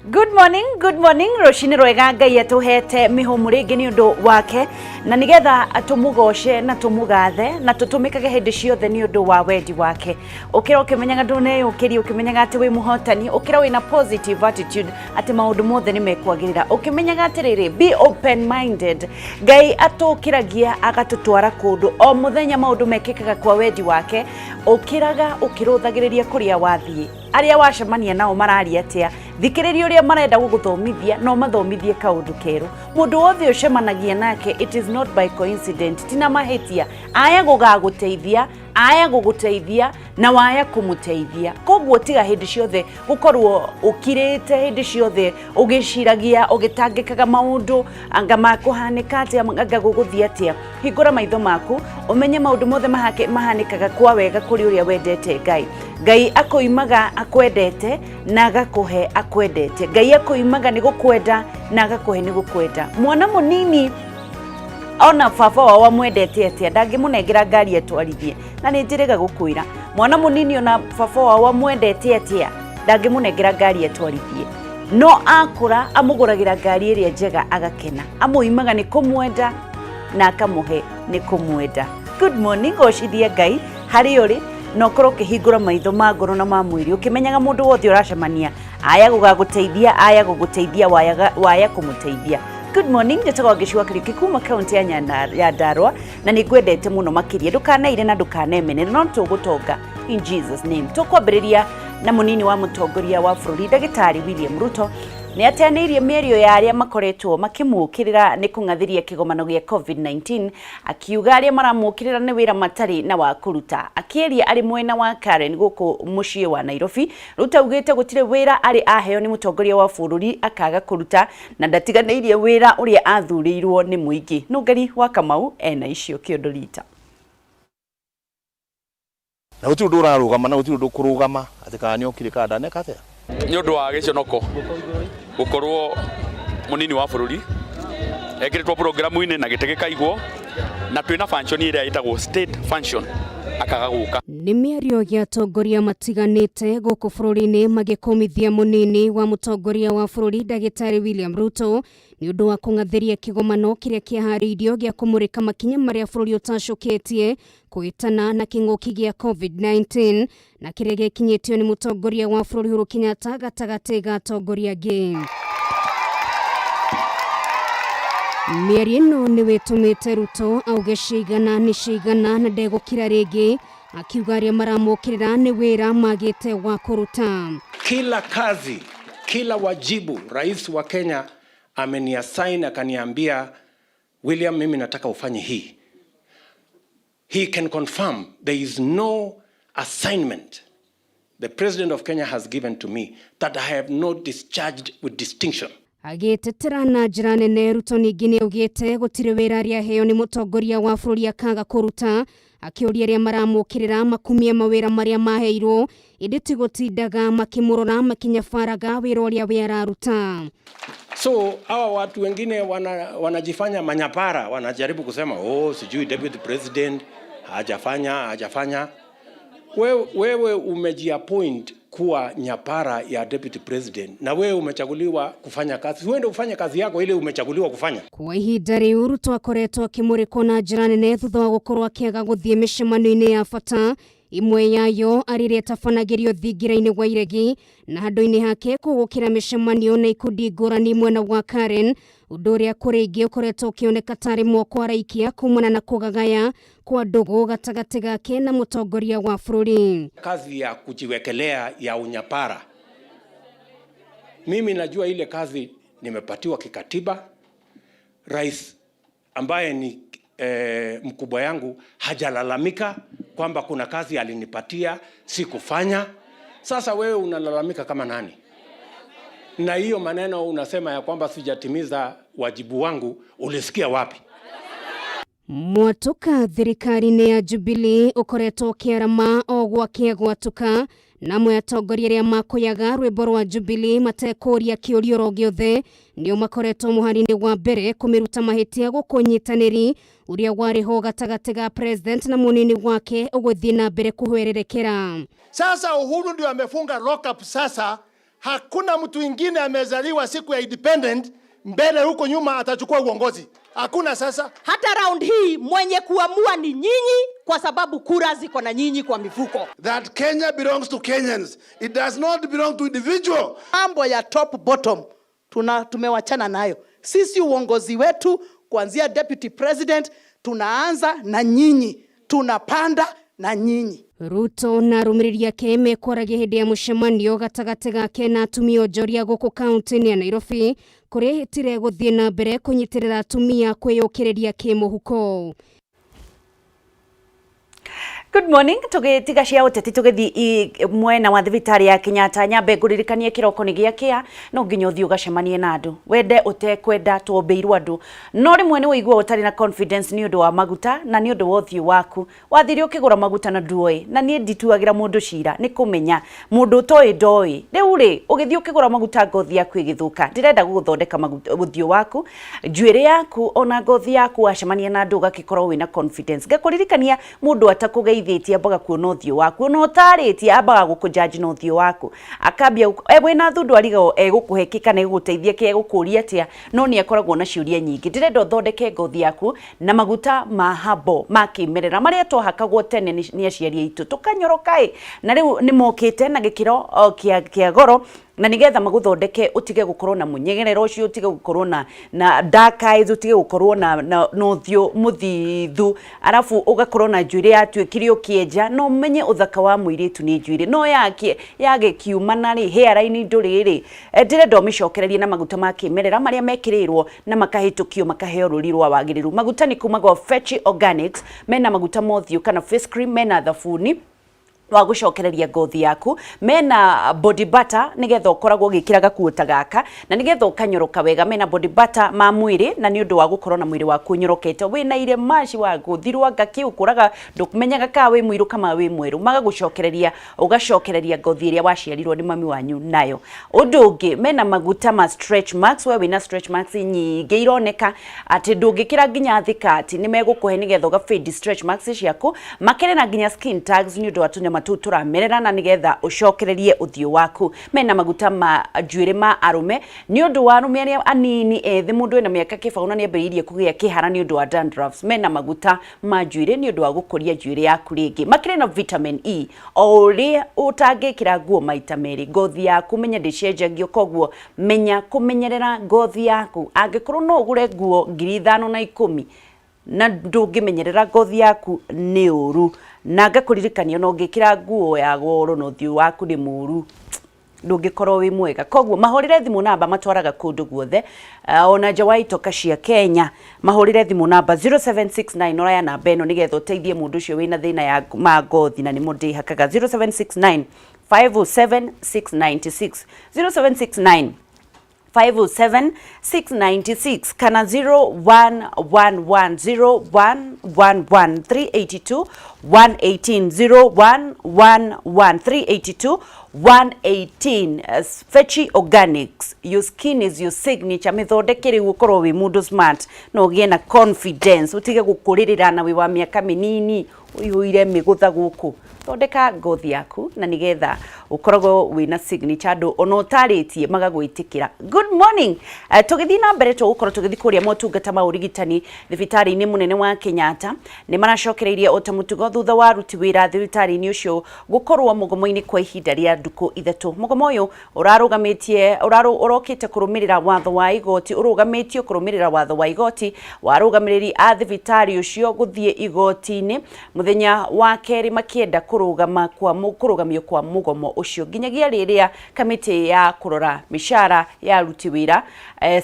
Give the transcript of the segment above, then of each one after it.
Good morning, Roshini Rwega Ngai atuhete mihumurigi ni undu wake na nigetha atumugoshe na tumugathe na tutumikage hindi ciothe ni undu wa wendi wake. Ukira ukimenyaga ndune ukiri ukimenyaga ati wi muhotani, ukira wina positive attitude ati maundu mothe ni mekwagirira, ukimenyaga atiriri be open minded. Ngai atukiragia agatutwara kundu o muthenya maundu mekikaga kwa wendi wake, ukiraga ukiruthagiriria kuria wathie aria wacemania nao marari atia thikiriria uria marenda guguthomithia no mathomithie kaundu keru. Mundu wothe ucemanagia nake it is not by coincidence, tina mahetia aya guguteithia na waya kumuteithia. Koguo tiga hindi ciothe gukorwo ukirite, hindi ciothe ugiciragia ugitangikaga maundu anga makuhanika atia anga guguthia atia. Hingura maitho maku umenye maundu mothe mahanikaga kwa wega kuri uria wendete Ngai. Ngai akoimaga akwendete na agakuhe akwendete. Ngai akoimaga ni gukwenda na agakuhe ni gukwenda. Mwana munini ona baba wa mwendete atia ndangimunengira ngari etwarithie na ni njirega gukwira mwana munini ona baba wa mwendete atia ndangimunengira ngari etwarithie no akura amuguragira ngari iria njega agakena, amuimaga ni kumwenda na akamuhe ni kumwenda. Good morning, goshithia Ngai hari uri no korwo kihingura maitho ma ngoro na ma mwiri ukimenyaga mundu wothe uracemania aya guguteithia waya kumuteithia. Good morning, njetaga ngicua Kariuki kuma kaunti ya Nyandarua na nigwendete muno makiria, ndukanaire na ndukanemene no tugutonga in Jesus name. Tukwambiriria na munini wa mutongoria wa bururi Dagitari William Ruto ni ateanirie mĩario ya aria makoretwo makimukirira ni kungathiria kigomano gia COVID-19, akiuga aria maramukirira ni wira matari na wa kuruta. Akieria ari mwena wa Karen guku mucii wa Nairobi, Ruto ugite gutire wira ari aheo ni mutongoria wa bururi akaga kuruta na ndatiganeirie wira uria athurirwo ni muingi. Nungari wa Kamau ena icio kiondorita. Na uti ndurarugama na uti ndukurugama atika ni okire kada ne kate ni undu wa giconoko gukorwo munini wa bururi ekiritwo programu-ini na gitege kaigwo na twina function iria itagwo state function akaga guka. Ni mĩario ya atongoria matiganite guku bururi-ini magikomithia munini wa mutongoria wa bururi Dagitari William Ruto ni undu wa kungathiria kigomano kiria kiahariirio gia kumurika makinya maria bururi utacoketie kuitana na king'uki gia COVID-19 na kiria gikinyitio ni mutongoria wa bururi Uhuru Kenyatta gatagati ga atongoria angi. Mĩario ĩno nĩ wĩtũmĩte Ruto auge cigana nĩ cigana na ndegũkira rĩngĩ, akiuga arĩa maramũkĩrĩra nĩ wĩra magĩte wa kũruta. Kila kazi, kila wajibu rais wa Kenya ameniassign akaniambia, William, mimi nataka ufanye hii. He can confirm there is no assignment the President of Kenya has given to me that I have not discharged with distinction. Agitetera na njira nene Ruto ningĩ nĩ augĩte gũtirĩ wĩra arĩa heo nĩ mũtongoria wa bũrũri akaga kũruta, akĩũria arĩa maramũkĩrĩra makumie mawĩra marĩa maheirwo ĩndĩ ti gũtindaga makĩmũrora makinyabaraga wĩra ũrĩa we araruta. So hawa watu wengine wanajifanya manyapara, wanajaribu kusema sijui deputy president hajafanya. Wewe umejiappoint kuwa nyapara ya deputy president na wewe umechaguliwa kufanya kazi. Uende ufanye kazi yako ile umechaguliwa kufanya. Kwa ihinda rĩu Ruto akoretwo akĩmũrĩkwo na njĩra nene thutha wa gũkorwo akĩaga gũthiĩ mĩcemanio-inĩ ya bata, imwe yayo arĩrĩa atabanagĩrio thingira-inĩ wa iregi na handũ-inĩ hake kũgũkĩra mĩcemanio na ikundi ngũrani mwena wa Karen, ũndũ ũrĩa kũrĩ ingĩ ũkoretwo ũkĩoneka tarĩ mwoko araikia kumana na kũgagaya kwa ndũgũ gatagatĩ gake na mũtongoria wa bũrũri. Kazi ya kujiwekelea ya unyapara, mimi najua ile kazi nimepatiwa kikatiba. Rais ambaye ni mkubwa yangu hajalalamika kwamba kuna kazi alinipatia sikufanya. Sasa wewe unalalamika kama nani? Na hiyo maneno unasema ya kwamba sijatimiza wajibu wangu, ulisikia wapi? Mwatuka thirikari-inĩ ya Jubilee ukoretwo ũkĩarama o gwakĩegwatuka na amwe atongoria arĩa makoyaga rwĩmbo rwa Jubilee matekũria kĩũrio oro gĩothe nĩo makoretwo mũhari-inĩ wa mbere kũmĩruta mahĩtia gũkũnyitanĩri ũrĩa warĩ ho gatagatĩ ga president na munini wake ũgũthiĩ na mbere kũhwererekera. Sasa Uhuru ndio amefunga lock up sasa Hakuna mtu ingine amezaliwa siku ya independent mbele huko nyuma atachukua uongozi. Hakuna sasa. Hata round hii mwenye kuamua ni nyinyi kwa sababu kura ziko na nyinyi kwa mifuko. That Kenya belongs to Kenyans. It does not belong to individual. Mambo ya top bottom tumewachana nayo. Sisi uongozi wetu kuanzia deputy president tunaanza na nyinyi. Tunapanda na nyinyi. Ruto na arũmĩrĩri ake mekwaragia hĩndĩ ya mũcemanio gatagatĩ gake na atumia onjoria gũkũ kaunti-inĩ ya Nairobi kũrĩa ĩtire gũthiĩ na mbere kũnyitĩrĩra atumia kwĩyũkĩrĩria kĩmũhuko. Good morning. Tugitiga cia uteti tugithi mwena wa thibitari ya Kenyatta nyambe nguririkanie kiroko ni giakia no nginya uthio gacemanie na andu wende utekwenda tuombeirwo andu no rimwe ni wigua utari na confidence ni undu wa maguta na ni undu wa uthio waku wathiri ukigura maguta na nduoi na nie ndituagira mundu cira ni kumenya mundu toi ndoi riu ri ugithio ukigura maguta ngothi yaku igithuka ndirenda guguthondeka uthio waku njuire yaku ona ngothi yaku acemanie na andu gakikorwo wina confidence gakuririkania mundu atakuge ithitie ambaga kuona uthio waku no taritie ambaga gukujaji no uthio waku akambia wena thundu arigo egukuhe kana eguteithia ke egukuria atia no ni akoragwo na ciuria nyingi ndirenda thondeke ngothi yaku na maguta ma habo makimerera maria twahakagwo tene ni aciari aitu tukanyorokai na riu ni mokite na gikiro kia goro na nigetha maguthondeke utige gukorwo na munyegerero ucio utige gukorwo na dark eyes utige gukorwo na uthio muthithu arafu ugakorwo na njuire yatuikirio kieja no menye uthaka wa muiritu ni njuire no yage kiumana ri hairline nduriri ndirenda umicokererie na maguta makimerera maria mekirirwo na makahitukio makaheo ruri rwa wagiriru maguta ni kuma gwa Fetch Organics mena maguta mothio kana face cream mena thabuni wa gucokereria ngothi yaku mena body butter nigetha ukoragwo gikiraga kuota gaka na nigetha ukanyoroka wega mena body butter ma mwiri na ni undu wa gukorwo na mwiri waku nyorokete wina ire maci wa guthirwa ngaki ukuraga ndukumenyaga ka wi mwiru kama wi mweru magagucokereria ugacokereria ngothi iria waciarirwo ni mami wanyu nayo undu ungi mena maguta ma stretch marks we wina stretch marks nyingi ironeka ati ndungikira nginya thikati ni megukuhe nigetha ugafade stretch marks ciaku makere na nginya skin tags ni undu watunya matutura merera na nigetha ucokererie uthio waku mena maguta ma njuire ma arume ni undu wa arume aria anini ethi mundu ena miaka kifauna ni ambiririe kugia kihara ni undu wa dandruffs mena maguta ma njuire ni undu wa gukuria njuire yaku ringi makire na vitamin E ori utangikira nguo maita meri ngothi yaku menya ndicenjagio kogwo menya kumenyerera ngothi yaku angikorwo no ugure nguo 5,10 na ndungimenyerera ngothi yaku ni uru na ngakuririkania no ngikira nguo ya goro no thiu waku ni muru ndungikorwo wi mwega kogwo mahorire thimu namba matwaraga kundu guothe ona jawaito kashia Kenya mahorire thimu namba 0769 ora ya namba eno nigetha uteithie mundu ucio wina thina ya ngothi na ni mundi hakaga 0769 507 696 0769 507 696 kana 01110111 382 118 118 Fetch Organics. Your skin is your signature. Mithondekere gukorwo wi mundu smart no gie na confidence utige gukuririra na wi wa miaka minini uyuire migutha guku thondeka ngothi yaku na nigetha ukoragwo wina signature andu ona utaritie magagwitikira. Good morning. Tugithi na mbere tugukorwo tugithi kuria motungata ma urigitani thibitari-ini munene wa Kenyatta ni maracokereirie otamutugo thutha wa ruti wira thibitari-ini ucio gukorwo mugomo-ini kwa ihinda ria nduku ithatu. Mugomo uyu urokite kurumirira watho wa igoti urugamitio kurumirira watho wa igoti warugamiriri a thibitari ucio guthie igoti-ini muthenya wa keri makienda kurugamio kwa mugomo ucio nginyagia riria kamiti ya kurora mishara ya ruti wira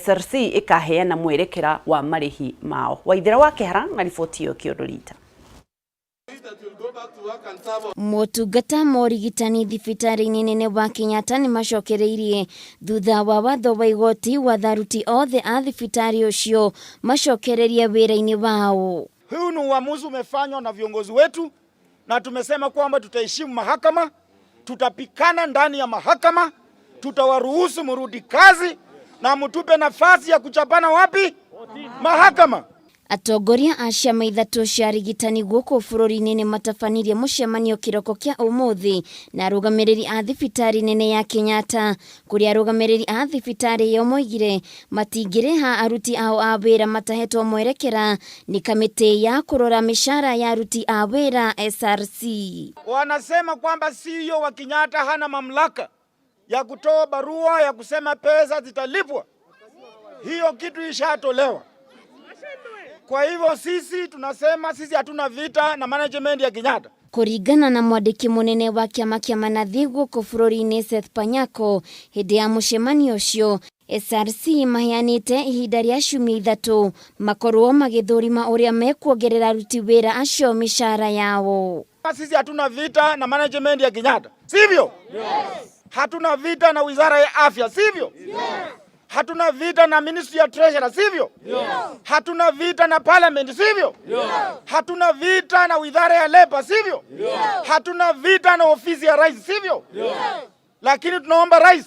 SRC ikaheana mwerekera wa marihi mao. Waithira wa Kehara na riboti yo Kiodolita. Motungata morigitani thibitari-ini nene wa Kenyatta ni macokereirie thutha wa watho wa igoti wa tharuti othe a thibitari ucio macokererie wira-ini wao. Huu ni uamuzi umefanywa na viongozi wetu na tumesema kwamba tutaheshimu mahakama, tutapikana ndani ya mahakama, tutawaruhusu mrudi kazi na mtupe nafasi ya kuchapana wapi? Mahakama. Atongoria a ciama ithatu cia arigitani guku bururi-ini ni matabanirie mucemanio kiroko kia umuthi na arugamiriri a thibitari nene ya Kenyatta, kuria arugamiriri a thibitari iyo moigire matingiriha aruti ao a wira matahetwo mwerekera ni kamiti ya kurora mishara ya aruti a wira SRC. Wanasema kwamba CEO wa Kenyatta hana mamlaka ya kutoa barua ya kusema pesa zitalipwa. Hiyo kitu ishatolewa. Kwa hivyo sisi tunasema sisi hatuna vita na management ya Kenyatta. Kuringana na mwandiki munene wa kiama kia manathi guku bururi-ini Seth Panyako, hindi ya mucemanio ucio SRC maheanite ihinda ria ciumia ithatu makorwo magithurima uria mekuongerera aruti wira acio mishara yao. Sisi hatuna vita na management ya Kenyatta, sivyo? Yes. Hatuna vita na wizara ya afya, sivyo? Yes. Hatuna vita na Ministry ya Treasury, sivyo? Yes. Hatuna vita na Parliament, sivyo? Yes. Hatuna vita na wizara ya Labor, sivyo? Yes. Hatuna vita na ofisi ya rais, sivyo? Yes. Lakini tunaomba rais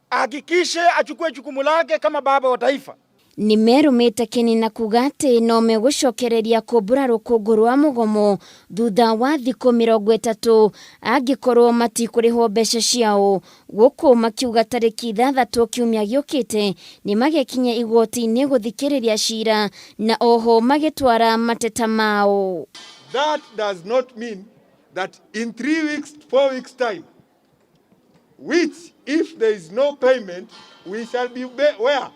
ahakikishe achukue jukumu lake kama baba wa taifa. Nimerumite kinina kugate no megucokereria kumbura rukungu rwa mugomo thutha wa thikũ 30 angikorwo matikũrĩhwo mbeca ciao, guku makiuga tarĩki 6 kiumia gĩũkĩte ni magekinya igoti-inĩ gũthikĩrĩria cira na oho magĩtwara mateta mao. That does not mean that in 3 weeks, 4 weeks time, which if there is no payment, we shall be where?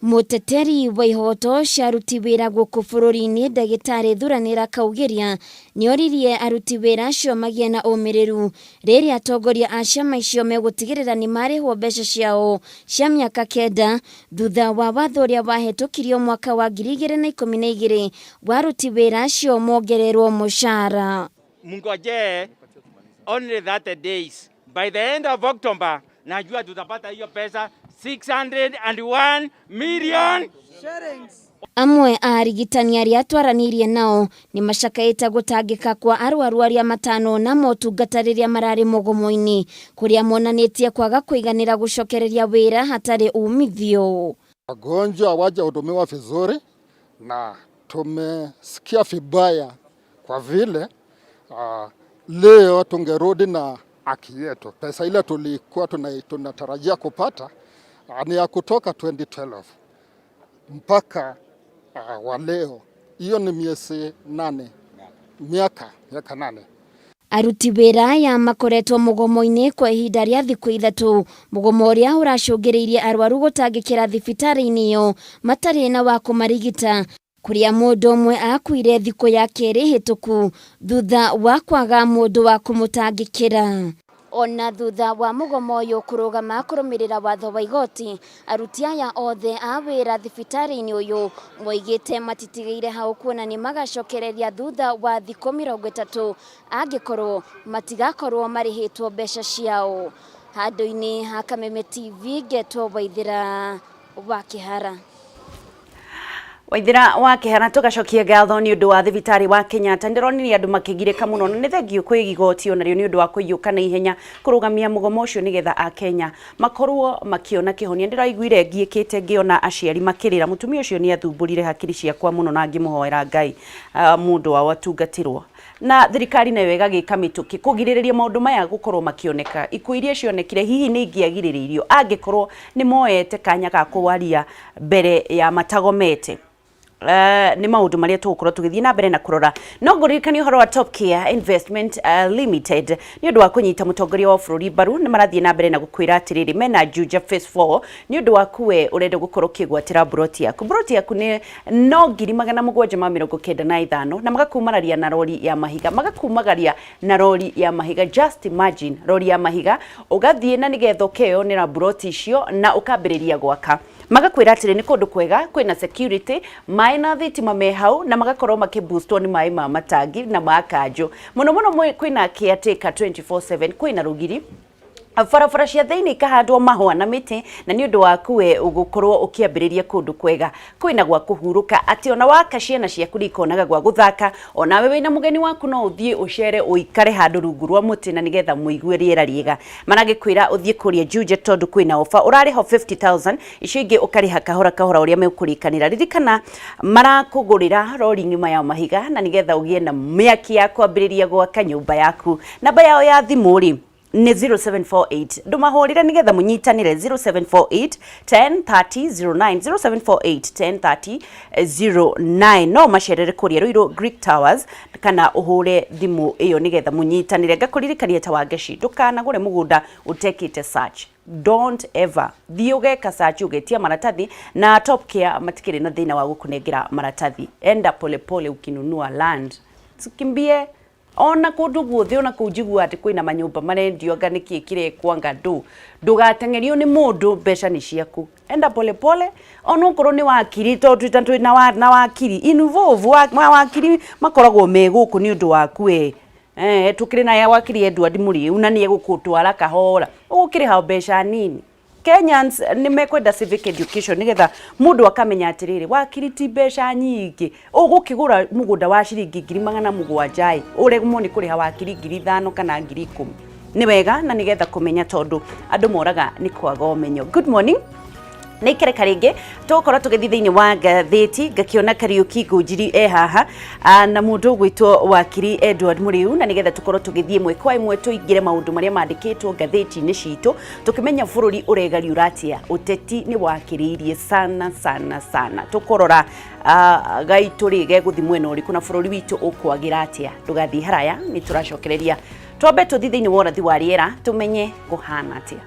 Muteteri wa ihoto cia aruti wira guku bururi-ini Ndagĩtarĩ Thuranĩra Kaugeria nioririe aruti wira acio magie na ũmĩrĩru rĩrĩa atongoria a ciama icio megũtigĩrĩra ni marĩhwo mbeca ciao cia mĩaka 9 thutha wa watho ũrĩa wahetũkirio mwaka wa 2012 wa aruti wira acio mongererwo mũcara. Mungoje only 30 days. By the end of October, najua tutapata hiyo pesa 601 million shillings. Amwe a arigitani arĩa atwaranirie nao ni macakaĩte gũtangĩka kwa arwaru arĩa matano na motungata rĩrĩa mararĩ mũgomo-inĩ kũrĩa monanĩtie kwaga kũiganĩra gũcokereria wĩra hatarĩ umithio. Wagonjwa hawajahudumiwa vizuri na tumesikia vibaya kwa vile leo tungerudi na haki yetu. Pesa ile tulikuwa tunatarajia kupata ni ya kutoka 2012 mpaka wa leo. Hiyo ni miezi 8, miaka 8. Aruti wĩra aya makoretwo mugomo-inĩ kwa ihinda rĩa thikũ 3, mugomo ũrĩa ũracũngĩrĩirie arwaru gũtangĩkĩra thibitarĩ-inĩ iyo matarĩ na wa kũmarigita, kuria mũndũ ũmwe akuire thikũ ya kerĩ hĩtũku thutha wa kwaga mũndũ wa kũmũtangĩkĩra. Ona thutha wa mugomo ũyũ kũrũgama kũrũmĩrĩra watho wa igoti, aruti aya othe a wĩra thibitarĩ-inĩ ũyũ moigĩte matitigĩire hau kuona ni magacokereria thutha wa thikũ 30 angĩkorwo matigakorwo marĩhĩtwo mbeca ciao. Handũ-inĩ ha Kameme TV, Ngetwo Waithĩra wa Kĩhara. Waithĩra wa Kĩhara, tugacokia ngatho ni undu wa thibitari wa Kenyatta. Ndironire andu makigirika muno na nithengio kwi igoti ona rio ni undu wa kuiyuka na ihenya kurugamia mugomo ucio nigetha a Kenya makorwo makiona kihonia. Ndiraiguire ngiikite ngiona aciari makirira mutumia ucio ni athumburire hakiri ciakwa muno na ngimuhoera Ngai mundu wa watungatirwo na thirikari nayo igagika mituki kugiririria maundu maya gukorwo makioneka. Ikuũ iria cionekire hihi ni ingiagiriririo angikorwo ni moete kanya ga kuwaria mbere ya matagomete. Ni maundu maria tugukorwo tugithii na mbere na kurora. No ngũririkania uhoro wa Top Care Investment Limited ni undu wa kunyita mutongoria wa bururi baru ni marathie na mbere na gukwira atiriri mena Juja Phase 4 ni undu wa kuwe urenda gukorwo kigwatira broti yaku. Broti yaku ni no 795 na magakumararia na rori ya mahiga, magakumagaria na rori ya mahiga. Just imagine rori ya mahiga ugathie na nigetha ukeo ni na broti icio na ukambiriria gwaka. Magakwira atiri ni kundu kwega kwina security maina thitima me hau na magakorwo makiboostwo ni mai ma matangi na makanjo muno kwina caretaker 24/7 kwina rugiri barabara cia thiini ikahandwo mahua na miti na ni undu waku we ugukorwo ukiambiriria kundu kwega kwina gwa kuhuruka ati ona waka ciana ciaku ikonaga gwa guthaka ona we wina mugeni waku no uthie ucere uikare handu rungu rwa muti na nigetha muigue riera riega managikwira uthie kuria Juja tondu kwina ofa urariho 50,000 icio ingi ukariha kahora kahora uria mekurikanira ririkana marakugurira rori nyuma ya mahiga na nigetha ugie na miaki ya kwambiriria gwaka nyumba yaku namba yao ya thimu ri ni 0748 ndumahurira nigetha munyitanire 0748 103009 0748 103009 no macerere kuria Ruiru Greek Towers kana uhure thimu iyo nigetha munyitanire ngakuririkania ta Wangeci ndukanagure mugunda utekite search don't ever thiugeka search ugetia maratathi na Top Care matikire na thina wa gukunengira maratathi enda pole pole ukinunua land sikimbie ona kundu guothe ona kujigua ati kwina manyumba marendio nganiki kire kwanga ndugatengerio ni mundu mbeca ni ciaku enda pole pole ona ukorwo ni wakiri tondu tandu na wakiri involve wakiri makoragwo me guku ni undu waku tukire na ya wakiri Edward Muri una ni egukutwara kahora ugukire ha mbeca nini Kenyans ni mekwenda civic education nigetha mundu akamenya atiriri wakiriti mbeca nyingi ugukigura mugunda wa ciringi 700 uregmo ni kuriha wakiri 5,000 kana 10,000 ni wega na nigetha kumenya tondu andu moraga ni kwaga umenyo. Good morning Naikere karinge tukora tugithi thiini wa gatheti ngakiona Kariuki ngujiri haha na mundu gwitwo wakiri Edward Muriu na nigetha tukoro tugithie imwe kwa imwe tuingire maundu maria mandikitwo gatheti-ini citu tukimenya bururi uregari uratia uteti ni wakiririe sana tukorora gaituri geguthi mwena uri kuna bururi witu ukwagira atia ndugathi haraya ni turacokereria twambe tuthi thiini wa urathi wa riera tumenye kuhana atia.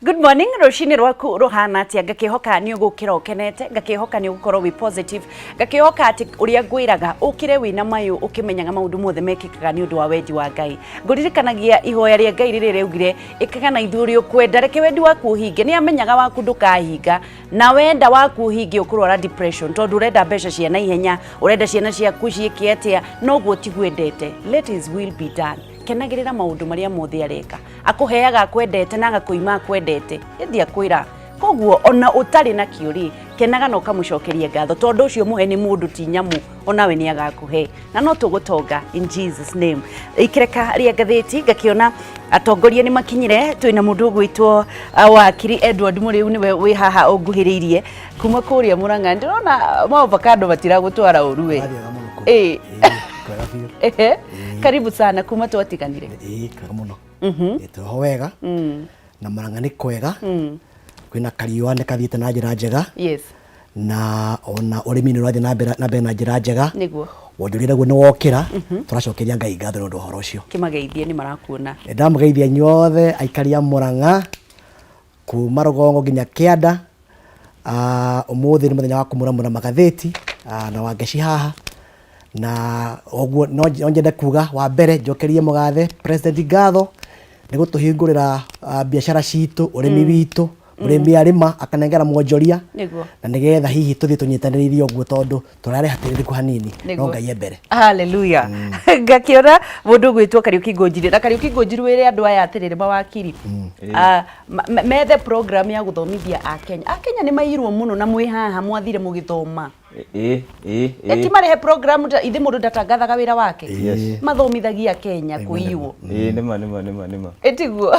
Good morning, roshini rwaku ruhana atia ngakihoka ni ugukira ukenete ngakihoka ni ugukorwo wi positive ngakihoka ati uria ngwiraga ukire wina mayu ukimenyaga maundu mothe mekikaga ni undu wa wendi wa Ngai nguririkanagia ihoya ria Ngai riri reugire ikaga na ithuri ukwenda reke wendi waku hinge ni amenyaga waku ndukahinga na wenda waku hinge ukurwara depression tondu urenda mbeca cia na ihenya urenda ciana ciaku ciike atia no guo tigwendete let his will be done kenagirira maundu maria mothe areka akuheaga akwendete na agakuima akwendete indi akwira koguo ona utari na kiuri kenaga no kamucokeria ngatho tondu ucio muhe ni mundu ti nyamu onawe ni agakuhe na no tugutonga in Jesus name ikireka ria gatheti ngakiona atongoria ni makinyire twina mundu gwitwo wakiri Edward Muriu niwe wi haha unguhiriirie kuma kuria Murang'a ndirona avocado batira gutwara uruwe karibu sana kuma twatiganire karibu muno tuho wega na Murang'a ni kwega kwina kariua ne kathiite na njira njega yes na ona urimi ni rathi na mbere na njira njega niguo wonjurire guo ni wokira turacokeria Ngai ngatho nundu horo ucio kimageithie ni marakuona ndamugeithia nyothe aikaria Murang'a kuma Rugongo nginya Kianda umuthi ni muthenya wa kumuramura magatheti na Wangeci haha na oguo no njende kuga wa mbere njokerie mugathe president ngatho ni gutuhingurira biashara citu urimi witu murimi arima akanengera mwonjoria na nigetha hihi tuthie tunyitaniririe oguo tondu turare hatiririku hanini no Ngai mbere haleluya ngakiona mundu gwitwo Kariuki Ngonjiri na Kariuki Ngonjiri wire andu aya atiriri mawakiri methe program ya guthomithia Akenya ni mairwo muno na mwi haha mwathire mugithoma eti marehe program ithi mundu ndatangathaga wira wake mathomithagia Kenya kuiwo nima etiguo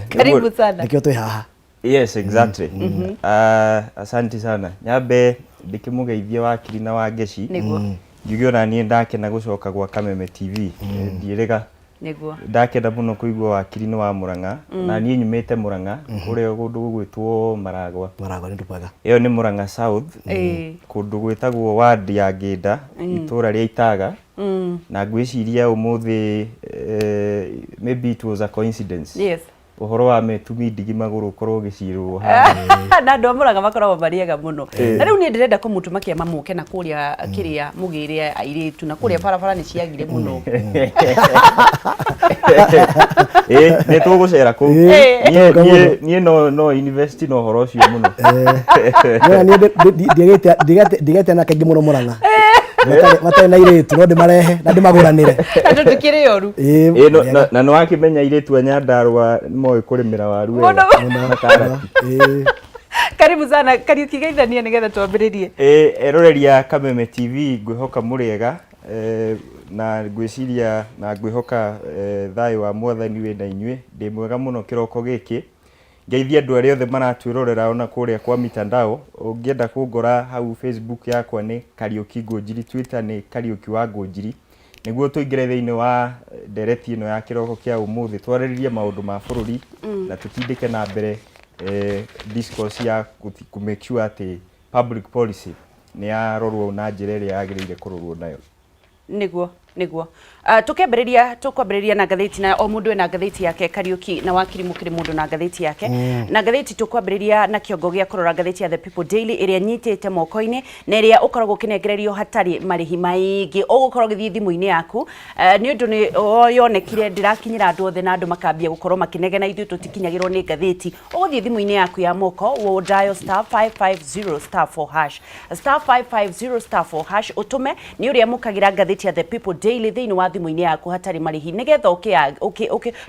karibu sana nikio twi haha yes exactly asante sana nyambe ndikimugeithia wakiri na Wangeci njuge ona nie ndakena gucoka gwa Kameme TV ndirega niguo ndakena muno kuigua wakiri ni wa Murang'a na nie nyumite Murang'a kuria gundu gwitwo Maragwa ni ndupega iyo ni Murang'a South kundu gwitagwo ward ya Ngida itura ria Itaga na ngwiciria umuthi maybe it was a coincidence yes uhoro wa metumi ndigi maguru korwo gicirwo na ndo Murang'a makoragwo mariega muno na riu ni ndirenda kumutumakia mamuke na kuria kiria mugire airitu na kuria barabara ni ciagire muno ne tugucera ku nie no university no horo cio muno ndigete na kaingi muno Murang'a matari na iritu no ndimarehe na ndimaguranire andu tukiri yoru na no akimenya iritu Nyandarua moe kurimira waru wega karibu sana Kariuki geithania nigetha twambiririe eroreria Kameme TV ngwihoka muriega na ngwiciria na ngwihoka thayo wa mwathani we na inywe ndi mwega muno kiroko giki ngeithia andu aria othe maratwirorera ona kuria kwa mitandao ungienda kungora hau Facebook yakwa ni Kariuki Ngonjiri Twitter ni Kariuki wa Ngonjiri niguo tuingire thiini wa ndereti ino ya kiroko kia umuthi twariririe maundu ma bururi na tutindike na mbere discourse ya ku make sure ati public policy ni yarorwo na njira iria yagirire kurorwo nayo niguo tukwambiriria na gatheti na o mundu ena gatheti yake Kariuki na wakiri mukiri mundu na gatheti yake na gatheti tukwambiriria na kiongo gia kurora gatheti ya The People Daily iria nyitete moko-ini na iria ukoragwo kinengererio hatari marihi maingi ugukorwo githii thimu-ini yaku ni undu ni yonekire ndirakinyira andu othe na andu makambia gukorwo makinegena ithu tutikinyagirwo ni gatheti uguthii thimu-ini yaku ya moko wo dial *550*4# *550*4# utume ni uria mukagira gatheti ya The People Daily thiini wa thimu-ini yaku hatari marihi nigetha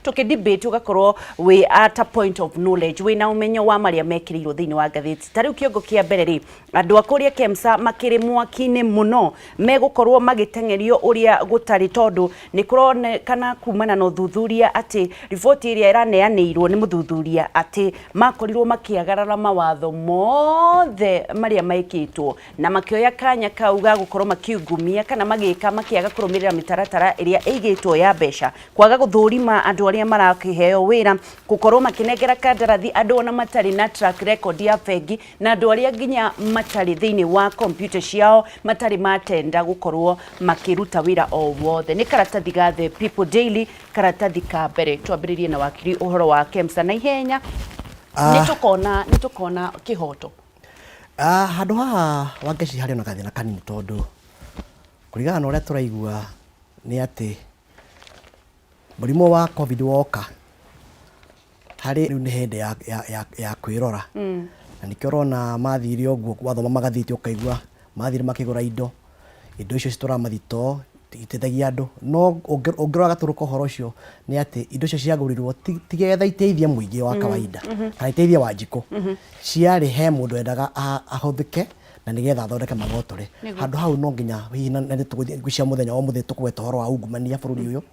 tuki debate ugakorwo we at a point of knowledge we na umenyo wa maria mekirirwo thiini wa gatheti tariu kiongo kia mbere ri andu akuria KEMSA makiri mwaki-ini muno megukorwo magitengerio uria gutari tondu ni kuronekana kumana na uthuthuria ati riboti iria iraneanirwo ni muthuthuria ati makorirwo makiagarara mawatho mothe maria maikitwo na makioya kanya kau ga gukorwo makiungumia kana magika makiaga kurumirira mitaratara iria igitwo ya besha kwaga guthurima andu aria marakiheo wira gukorwo makinegera kandarathi andu ona matari na track record ya bengi na andu aria nginya matari thiini wa computer ciao matari matenda gukorwo makiruta wira o wothe ni karatathi ga The People Daily karatathi ka mbere twambiririe na wakiri uhoro wa KEMSA na ihenya ni tukona kihoto handu haha Wangeci hari ona gathina kanini tondu kurigana na uria turaigua ni ati murimo wa covid woka hari ni hindi ya kwirora na nikio rona mathire oguo wathoma magathiti ukaigua mathire makigura indo icio citura mathito iteithagia andu no ungirora gaturuka horo ucio ni ati indo icio ciagurirwo tigetha iteithia muingi wa kawaida kana iteithia Wanjiku ciari he mundu endaga ahuthike na nigetha athondeke magotore handu hau no nginya hihi na tugwicia muthenya o muthenya tukweta horo wa ungumania bururi uyu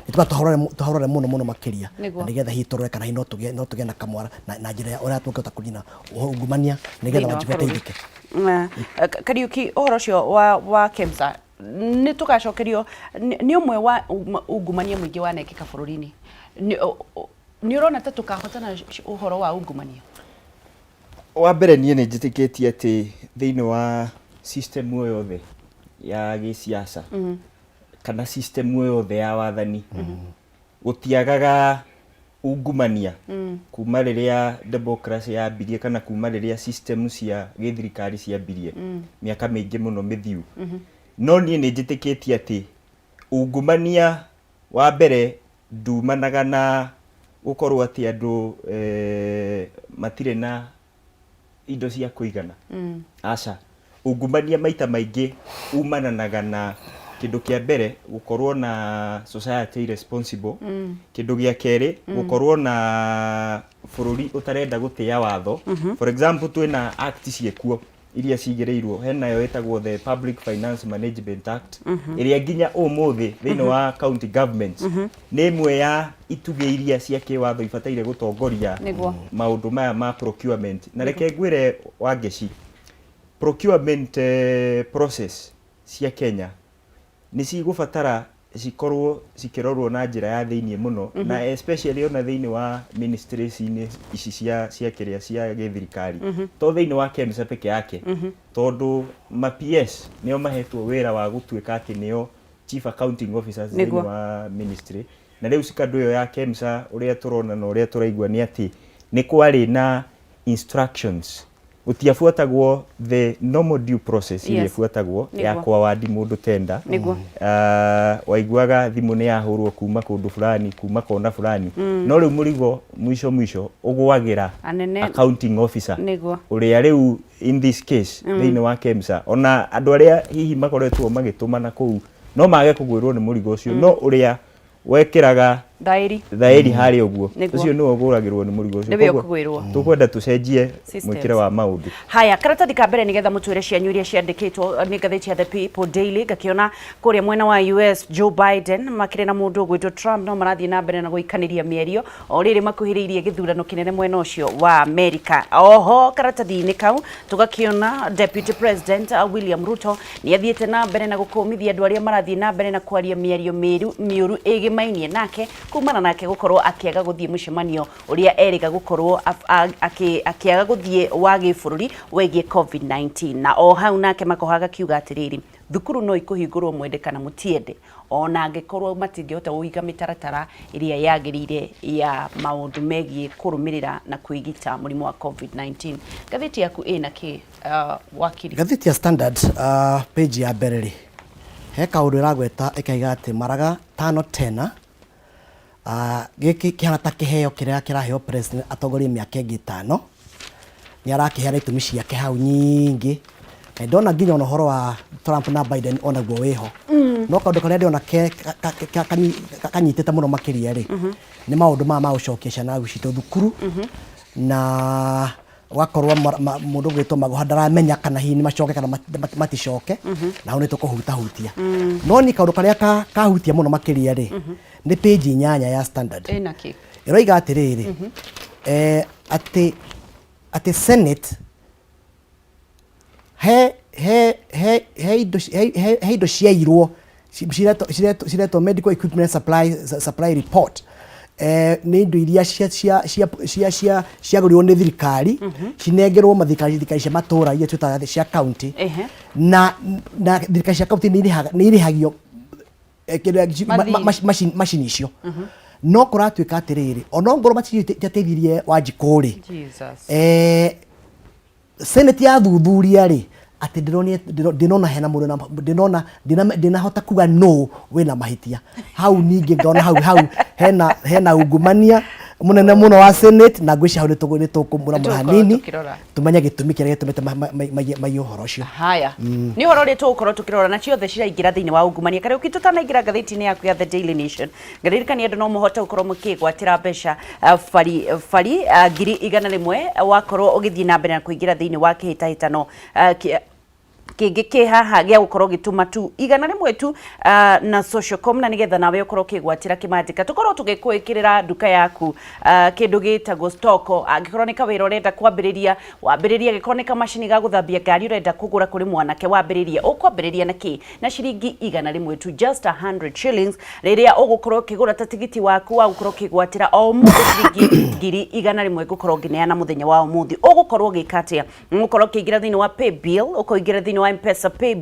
nitugatohorore muno makiria na nigetha hihi turore kana no tuge na kamwara na njira uria tungihota kunina ungumania nigetha Wanjiku ateithike Kariuki uhoro ucio wa KEMSA ni tugacokerio ni umwe wa ungumania muingi wa nekika bururi-ini ni urona ta tukahotana uhoro wa ungumania wa mbere niĩ nĩ njĩtĩkĩtie atĩ thĩinĩ wa system o yothe ya gĩsiasa kana system o yothe ya wathani gũtiagaga ungumania kuma rĩrĩa democracy yambirie kana kuma rĩrĩa system cia gĩthirikari ciambirie mĩaka mĩingĩ mũno mĩthiu. No niĩ nĩ njĩtĩkĩtie atĩ ungumania wa mbere ndumanaga na gũkorwo atĩ andũ matirĩ na indo cia kũigana. Aca, ungumania maita maingĩ umananaga na kĩndũ kĩa mbere gũkorwo na society responsible, kĩndũ gĩa kerĩ gũkorwo na bũrũri ũtarenda gũtĩa watho. For example, twĩna act ciekuo iria cigĩrĩirwo, hena yo ĩtagwo the Public Finance Management Act ĩrĩa nginya ũmũthĩ thĩinĩ wa county governments nĩ ĩmwe ya itugĩ iria cia kĩwatho ibataire gũtongoria maũndũ maya ma procurement. Na reke ngwĩre Wangeci, procurement process cia Kenya nĩ cigũbatara cikorwo cikĩrorwo na njĩra ya thĩinĩ mũno, na especially ona thĩinĩ wa ministries-inĩ ici cia kĩrĩa cia gĩthirikari, to thĩinĩ wa KEMSA peke yake, tondũ ma PS nĩo mahetwo wĩra wa gũtuĩka atĩ nĩo chief accounting officers thĩinĩ wa ministry. Na rĩu cikandũ ĩyo ya KEMSA ũrĩa tũrona na ũrĩa tũraigua nĩ atĩ nĩ kwarĩ na instructions gũtiabuatagwo the normal due process iria ibuatagwo ya kwawadi mũndũ tender. Waiguaga thimũ nĩ yahũrwo kuma kũndũ fulani, kuma kona fulani, no rĩu mũrigo mwisho ũgwagĩra accounting officer ũrĩa rĩu in this case thĩinĩ wa KEMSA ona andũ arĩa hihi makoretwo magĩtũmana kũu no mage kũgwĩrwo nĩ mũrigo ũcio, no ũrĩa wekĩraga thaĩri harĩa ũguo ũcio nĩwe ũgũragĩrwo nĩ mũrigo ũcio. Tũkwenda tũcenjie mwĩkĩre wa maũndũ. Haya, karatathi ka mbere nĩgetha mũtwĩre cianyu iria ciandĩkĩtwo nĩ ngathĩti ya The People Daily, ngakĩona kũrĩa mwena wa US Joe Biden makĩrĩ na mũndũ ũgwĩtwo Trump no marathiĩ na mbere na gũikanĩria mĩario o rĩrĩ makuhĩrĩirie gĩthurano kĩnene mwena ũcio wa Amerika. Oho karatathi-inĩ kau tũgakĩona Deputy President William Ruto nĩ athiĩte na mbere na gũkũmithia andũ arĩa marathiĩ na mbere na kwaria mĩario mĩũru ĩgĩmainie nake kumana nake gukorwo akiaga guthie mucemanio uria eriga gukorwo akiaga guthie wa gĩbũrũri wegie COVID-19. Na o hau nake makohaga kiuga atiriri thukuru no ikuhingurwo mwende kana mutiende ona angĩkorwo matingĩhota gũiga mĩtaratara iria yagĩrĩire ya maũndũ megie kũrũmĩrĩra na kwĩgita mũrimũ wa COVID-19. Gatheti yaku ĩna kĩ wakiri? Gatheti ya Standard page ya mbere he kaũndũ ĩragweta ĩkaiga atĩ maraga 5 gĩkĩ kĩhana ta kĩheo kĩrĩa kĩraheo president atongoria mĩaka ĩngĩ 5 nĩ arakĩhera itũmi ciake hau nyingĩ. Ndona nginya ona ũhoro wa Trump na Biden onaguo wĩho, no kaũndũ karĩa ndĩrona kanyitĩte mũno makĩria rĩ nĩ maũndũ ma gũcokia ciana citũ thukuru na wakorwo mũndũ gwĩtwo Magũha ndaramenya kana hihi nĩ macoke kana maticoke na hau nĩ tũkũhutahutia. No ni kaũndũ karĩa kahutia mũno makĩria rĩ nĩ page 8 ya Standard ĩroiga atĩrĩrĩ atĩ Senate he indo ciairwo ciretwo medical equipment supply report nĩ indo iria ciagũrirwo nĩ thirikari cinengerwo mathirikari cia matũra iria twĩtaga cia county na thirikari cia county nĩ irĩhagio macini icio. No kũratuĩka atĩrĩrĩ ona ngorwo matiteithirie Wanjikũ rĩ Senate yathuthuria rĩ atĩ ndinona hena mũndũ ndinahota kuga no wĩna mahĩtia hau. Ningĩ ngona hau hena ungumania munene muno wa Senate na ngwĩciria hau nĩ tũkũmũra hanini tũmenye gĩtũmi kĩrĩa gĩtũmĩte maiyũ ũhoro ũcio. Haya nĩ ũhoro ũrĩa tũgũkorwo tũkĩrora na ciothe ciraingĩra thĩinĩ wa ungumania. Kariuki tũtanaingĩra ngathĩti-inĩ yaku ya The Daily Nation, ngaririkania andũ no mũhote gũkorwo mũkĩgwatĩra mbeca bari ngiri 100 wakorwo ũgĩthiĩ na mbere na kũingĩra thĩinĩ wa kĩhĩtahĩtano kingi ki haha gia gukorwo gituma tu igana rimwe tu na Socialcom na nigetha nawe ukorwo kigwatira kimandika tukorwo tugikuikirira nduka yaku kindu gitagwo stoko angikorwo ni kawira urenda kwambiriria wambiriria gikorwo ni kamashini ga guthambia ngari urenda kugura kuri mwanake wambiriria ukwambiriria na ki na shiringi igana rimwe tu just 100 shillings riria ugukorwo kigura ta tigiti waku wa gukorwo kigwatira o mu shiringi ngiri igana rimwe gukorwo ngineana muthenya wa umuthi ugukorwo gikatia ugukorwo kigira thini wa pay bill ukoigira thini wa M-Pesa pay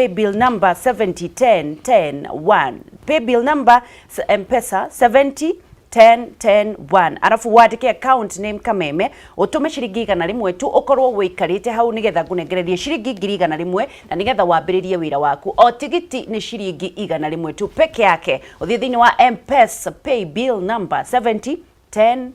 bill number 701010 pay bill number M-Pesa 701010 arafu wandike account name Kameme utume shiringi igana rimwe tu ukorwo wikarite hau nigetha ngunengererie shiringi ngiri igana rimwe na nigetha wambiririe wira waku o tigiti ni shiringi igana rimwe tu peke yake uthie thini wa M-Pesa pay bill number 701010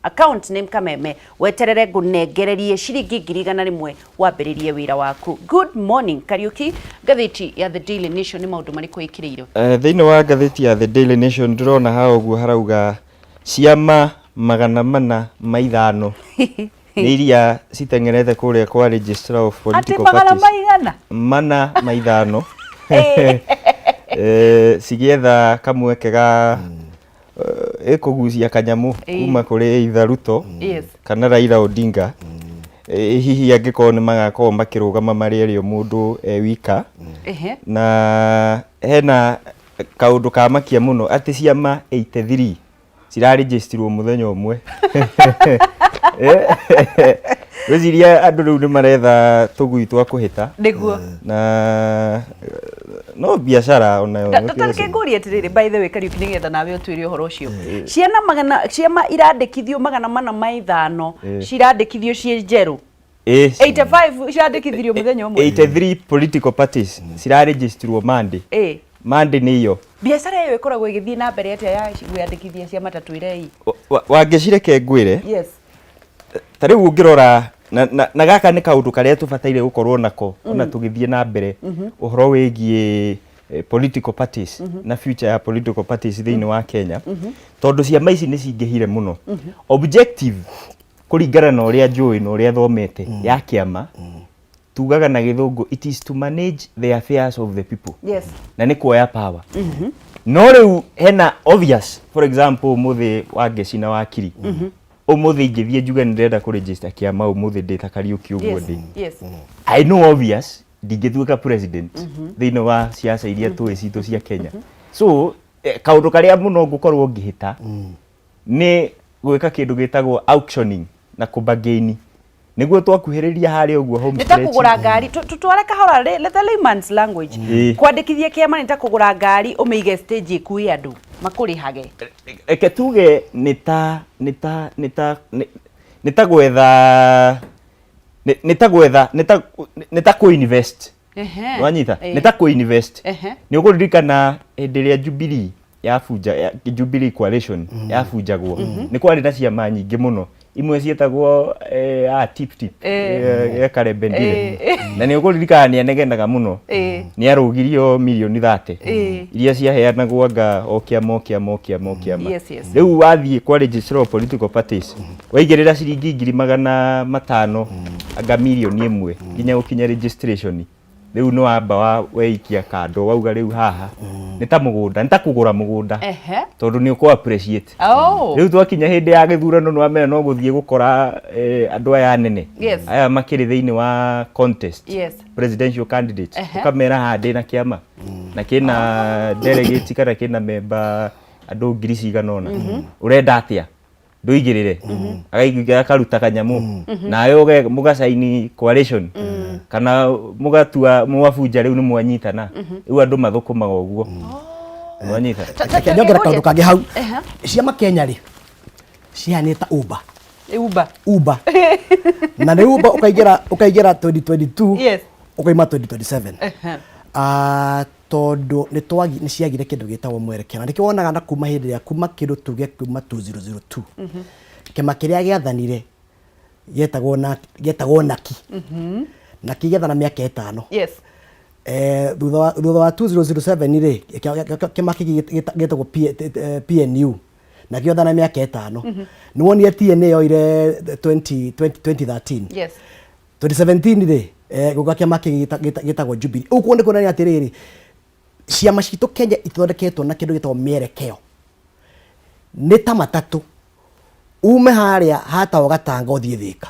account name Kameme weterere ngunengererie shiringi ngiri igana rimwe wambiririe wira waku. Good morning Kariuki, gatheti ya The Daily Nation ni maundu mariko ikiriiro thini wa gatheti ya The Daily Nation ndirona ha uguo harauga ciama 405 ni iria citengerete kuria kwa registrar of political parties mana maithano sigietha kamweke ga ikugucia kanyamu kuma kuri Itharuto kana Raila Odinga hihi angikorwo ni magakorwo makirugama mari ario mundu wika na hena kaundu ka makia muno ati ciama 83 ciraregistrwo muthenya umwe Weziria andu riu ni maretha tugui twa kuhita niguo na no biashara onayo tatareke nguri atiriri by the way Kariuki nigetha nawe utwire uhoro ucio ciama irandikithio 405 cirandikithio cie njeru 85 cirandikithirio muthenya umwe 83 political parties ciraregistrwo Monday ni iyo biashara iyo ikoragwo igithii na mbere atia ya gwandikithia ciama tatwirei wangecireke ngwire yes tariu ungirora na gaka ni kaundu karia tubataire gukorwo nako ona tugithie na mbere uhoro wigie political parties na future ya political parties thiini wa Kenya tondu ciama ici ni cingihire muno objective kuringana na uria njui na uria thomete ya kiama tugaga na githungu it is to manage the affairs of the people yes na ni kuoya power no riu hena obvious for example muthi Wangeci na wakiri umuthi ingithie njuge ndirenda ku register kiama umuthi ndita Kariuki uguo ndi I know obvious ndingithuika president thiini wa siasa iria tuwe citu cia Kenya so kaundu karia muno ngukorwo ngihita ni gwika kindu gitagwo auctioning na kubagaini niguo twakuhiriria hari uguo home stretch nitakugura ngari tutware kahora the layman's language kwandikithia kiama nitakugura ngari umeige stage ikui andu makurihage eke tuge nita ku-invest wanyita nita ku-invest ni uguririkana endelea Jubilee yabuja Jubilee coalition yabujagwo ni kwari na ciama nyingi muno imwe cietagwo tip ya Karembendire na ni uguririkana ni anegenaga muno ni arugirio milioni 30 iria ciaheanagwo anga o kiama riu wathie kwa registrar of political parties waigirira ciringi 500,000 anga milioni 1 nginya gukinya registration riu no amba weikia kando wauga riu haha nita mugunda nitakugura mugunda tondu ni uko appreciate riu twakinya hindi ya githurano no amena no guthie gukora andu aya nene aya makiri thiini wa contest presidential candidates ukamera handi na kiama na kina delegate kana kina member andu ngiri ciganona urenda atia nduigirire agaigira karuta kanyamu nayo mugacaini coalition kana mugatua mwabunja riu ni mwanyitana riu andu mathukumaga uguo mwanyita nyongera kaundu kangi hau ciama Kenya ri cihanita Uber na ni Uber ukaigira 2022 ukaima 2027 tondu ni ciagire kindu gitagwo mwerekera ndiki wonaga na kuma hindi ya kuma kindu tuge kuma 2002 kima kiria giathanire getagwo naki naki gethana miaka 5 thutha wa 2007 ri kima getagwo PNU na giothana miaka 5 ni wonire TNA yoire 2013 2017 ri guka kiama gitagwo Jubilee uko ndi kuonania atiriri ciama citu Kenya ithondeketwo na kindu gitagwo mierekeo ni ta matatu ume haria hata ugatanga uthie Thika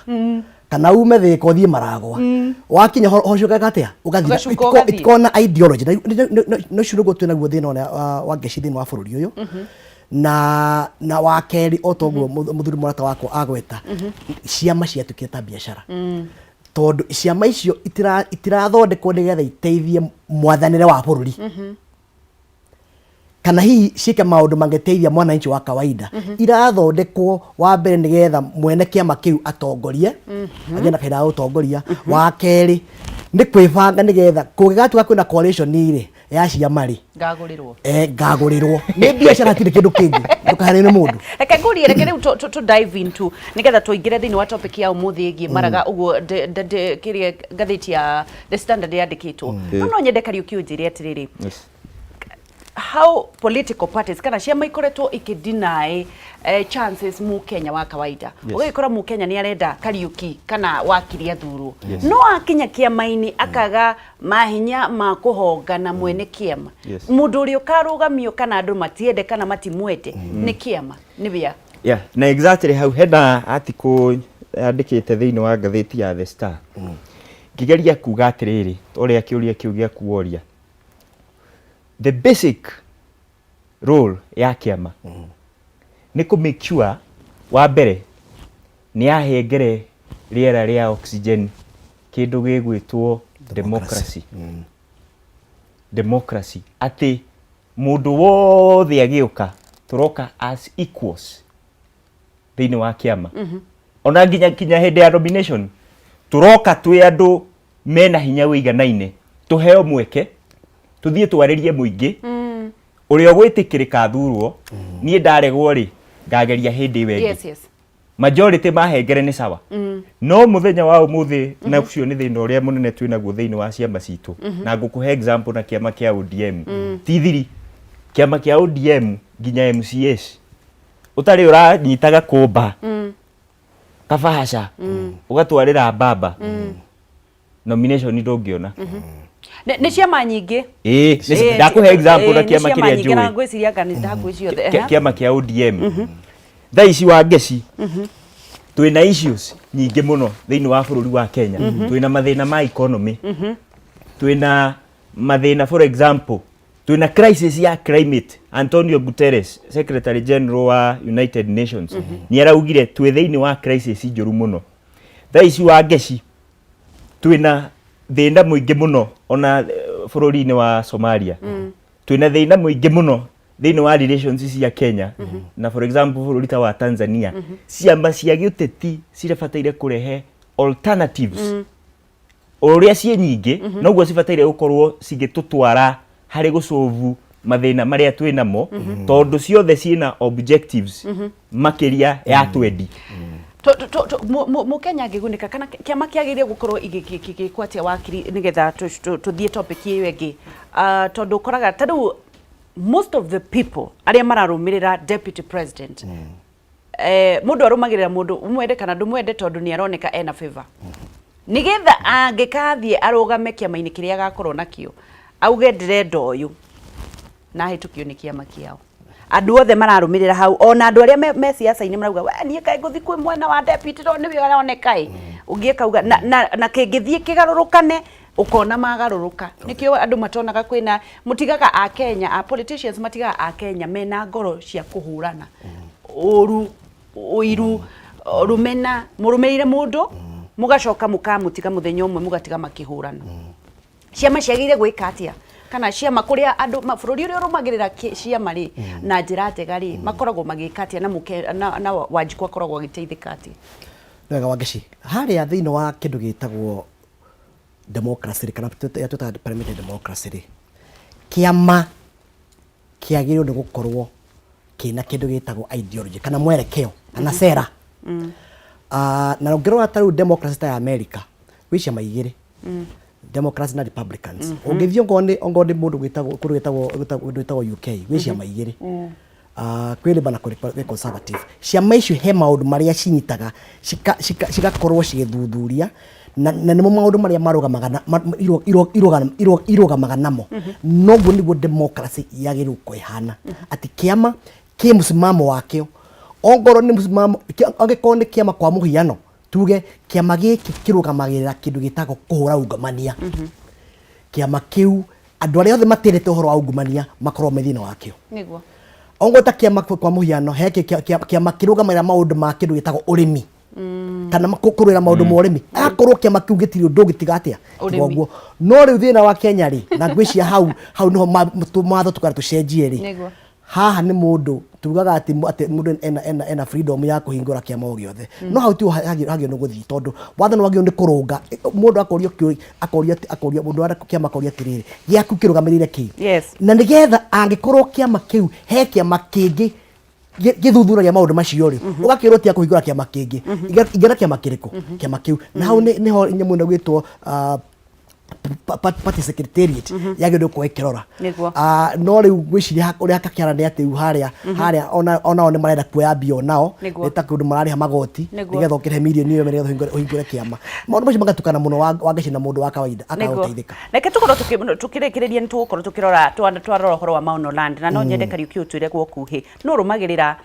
kana ume Thika uthie Maragwa wakinya hocoka gatia ugathie ikona ideology no shurugo twina thina ona Wangeci thini wa bururi uyu na wakeri otoguo muthuri murata wako agweta ciama ciatukie ta biashara tondu ciama icio itirathondekwo nigetha iteithie mwathanire wa bururi kana hihi ciike maundu mangeteithia mwananchi wa kawaida irathondekwo wa mbere nigetha mwene kiama kiu atongorie agena kaira utongoria wa keri ni kwibanga nigetha kugigatuka kwina coalition iri ya ciama ri ngagurirwo ni biashara tiri kindu kingi ndukahane ni mundu reke nguri reke riu to dive into nigetha tuingire thini wa topic ya umuthi igi maraga uguo kirie gatheti ya The Standard yandikitwo no nyende Kariuki unjire atiriri how political parties kana ciama ikoretwo ikideny chances mu Kenya wa kawaida ugikora mu Kenya ni arenda Kariuki kana wakiri athurwo no akinya kiama-ini akaga mahinya ma kuhongana mwene kiama mundu uri ukarugamio kana andu matiende kana matimwete ni kiama ni bia na exactly how hena article yandikite thini wa gatheti ya The Star kigeria kuga atiriri uria kiuria kiu gia kuoria the basic role ya kiama ni ku make sure wa mbere ni ahengere riera ria oxygen kindu gigwitwo democracy ati mundu wothe agiuka turoka as equals thini wa kiama ona kinya hindi ya nomination turoka twi andu mena hinya wiganaine tuheo mweke tuthie twaririe muingi uria gwitikirika thurwo nie ndaregwo ri ngageria hindi wengi majority mahengere ni sawa no muthenya wa umuthi na ucio ni thina uria munene twina guo thini wa ciama citu na ngukuhe example na kiama kia ODM tithiri kiama kia ODM ginya MCS utari uranyitaga kumba kabahasha ugatwarira baba nomination ndungiona ni ciama nyingi ndakuhe example na kiama kiria njui na ngwiciria kanitha gwiciothe kiama kia ODM thaa ici Wangeci twina issues nyingi muno thini wa bururi wa Kenya twina mathina ma economy twina mathina for example twina crisis ya climate Antonio Guterres Secretary General wa United Nations ni araugire twi thini wa crisis njuru muno thaa ici Wangeci twina thina muingi muno ona bururi-ini wa Somalia twina thina muingi muno thini wa relations cia Kenya na for example bururi ta wa Tanzania ciama cia giuteti cirabataire kurehe alternatives uria cie nyingi noguo cibataire gukorwo cigitutwara hari gusolve mathina maria twinamo tondu ciothe ciina objectives makiria ya twendi mu Kenya ngigunika kana kiama kiagiria gukorwo igikwatia wakiri nigetha tuthie topic iyo ingi tondu koraga tadu most of the people aria mararumirira deputy president mundu arumagirira mundu umwende kana ndumwende tondu ni aroneka ena favor nigetha angikathie arugame kiama-ini kiria gakorwo nakio auge ndirenda uyu na hitukio ni kiama kiao andu othe mararumirira hau ona andu aria me siasa-ini marauga we nie kai guthi kwi mwena wa deputy ro niwe aroneka ungieka uga na kingithie kigarurukane ukona magaruruka nikio andu matonaga kwina mutigaga a Kenya a politicians matigaga a Kenya mena ngoro cia kuhurana uru uiru rumena murumeire mundu mugacoka mukamutiga muthenya umwe mugatiga makihurana ciama ciagire gwika atia kana ciama kuria andu mabururi uria rumagirira ciama ri na njira njega ri makoragwo magika atia na Wanjiku akoragwo agiteithika atia wega Wangeci haria thini wa kindu gitagwo democracy kana tuta parliamentary democracy kiama kiagirwo ni gukorwo kina kindu gitagwo ideology kana mwerekeo kana sera na ngirwo ataru democracy ta ya America wicia maigire Democrats na Republicans ungithio ngone mundu gwitagwo UK wicia maigire kwĩ Labour na kwĩ Conservative, ciama icio he maũndũ marĩa cinyitaga cigakorwo cigĩthuthuria na nĩmo maũndũ marĩa irũgamaga namo. Noguo nĩguo democracy yagĩrĩirwo kũĩhana, atĩ kĩama kĩ msimamo wakĩo, ongorwo nĩ msimamo, angĩkorwo nĩ kĩama kwa mũhiano tuge kĩama gĩkĩ kĩrũgamagĩrĩra kĩndũ gĩtagwo kũhũra ungumania, kĩama kĩu andũ arĩa othe matĩrĩte ũhoro wa ungumania makorwo me thĩinĩ wakĩo. Nĩguo ongorwo ta kĩama kwa mũhiano he kĩama kĩrũgamagĩrĩra maũndũ ma kĩndũ gĩtagwo ũrĩmi kana kũrũĩra maũndũ ma ũrĩmi, akorwo kĩama kĩu gĩtirĩ ũndũ gĩtiga atĩa ũguo. No rĩu thĩna wa Kenya rĩ, na ngwĩciria hau nĩho matho tukara tũcenjie rĩ, haha nĩ mũndũ tugaga atĩ mũndũ ena freedom ya kũhingũra kĩama o gĩothe, no hau ti hagĩrĩirwo nĩ gũthiĩ, tondũ watho nĩ wagĩrĩirwo nĩ kũrũnga mũndũ akoria mũndũ wa kĩama akoria atĩrĩrĩ, gĩaku kĩrũgamĩrĩire kĩ, na nĩgetha angĩkorwo kĩama kĩu he kĩama kĩngĩ gĩthuthuragia maũndũ macio rĩ, ũgakĩrwo tia kũhingũra kĩama kĩngĩ, ingĩra kĩama kĩrĩkũ kĩama kĩu, na hau nĩho nyamũ ĩno gwĩtwo party secretariat yagĩrĩirwo gũkorwo ĩkĩrora. No rĩu gwĩciria ũrĩa kakĩara nĩ atĩ harĩa onao nĩ marenda kuoya mbia nao nĩ ta kũndũ mararĩha magoti nĩgetha ũkĩrĩhe mirioni ĩyo nĩgetha ũhingũre kĩama. Maũndũ macio magatukana mũno Wangeci na mũndũ wa kawaida akagũteithĩka. Reke tũkorwo tũkĩrĩkĩrĩria nĩ tũgũkorwo twarora ũhoro wa Maono Land, na no nyende Kariuki ũtwĩre gwokuhĩ no rũmagĩrĩra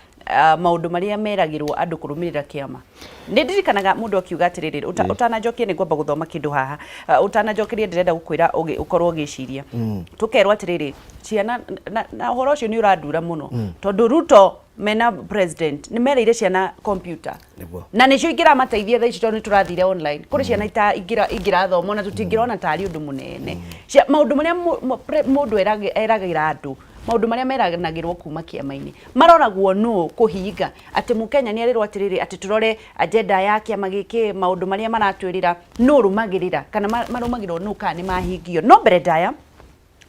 maũndũ marĩa meragĩrwo andũ kũrũmĩrĩra kĩama. Nĩ ndirikanaga mũndũ akiuga atĩrĩrĩ, ũtanajokia nĩ ngwamba gũthoma kĩndũ haha, ũtanajokeria ndĩrenda gũkwĩra ũkorwo ũgĩciria, tũkerwo atĩrĩrĩ ciana na ũhoro ũcio nĩ ũrandura mũno, tondũ Ruto mena president nĩ mereire ciana computer na nĩcio ingĩramateithia thaa ici tondũ nĩ tũrathire online, kũrĩ ciana ingĩrathoma na tũtingĩrona tarĩ ũndũ mũnene. Maũndũ marĩa mũndũ eragĩra andũ, maũndũ marĩa meranagĩrwo kuma kĩama-inĩ maroragwo nũ kũhinga, atĩ Mũkenya nĩ erĩrwo atĩrĩrĩ atĩ tũrore agenda ya kĩama gĩkĩ, maũndũ marĩa maratwĩrĩra nũ rũmagĩrĩra kana marũmagĩrwo nũ kana nĩ mahingio. No mbere ndaya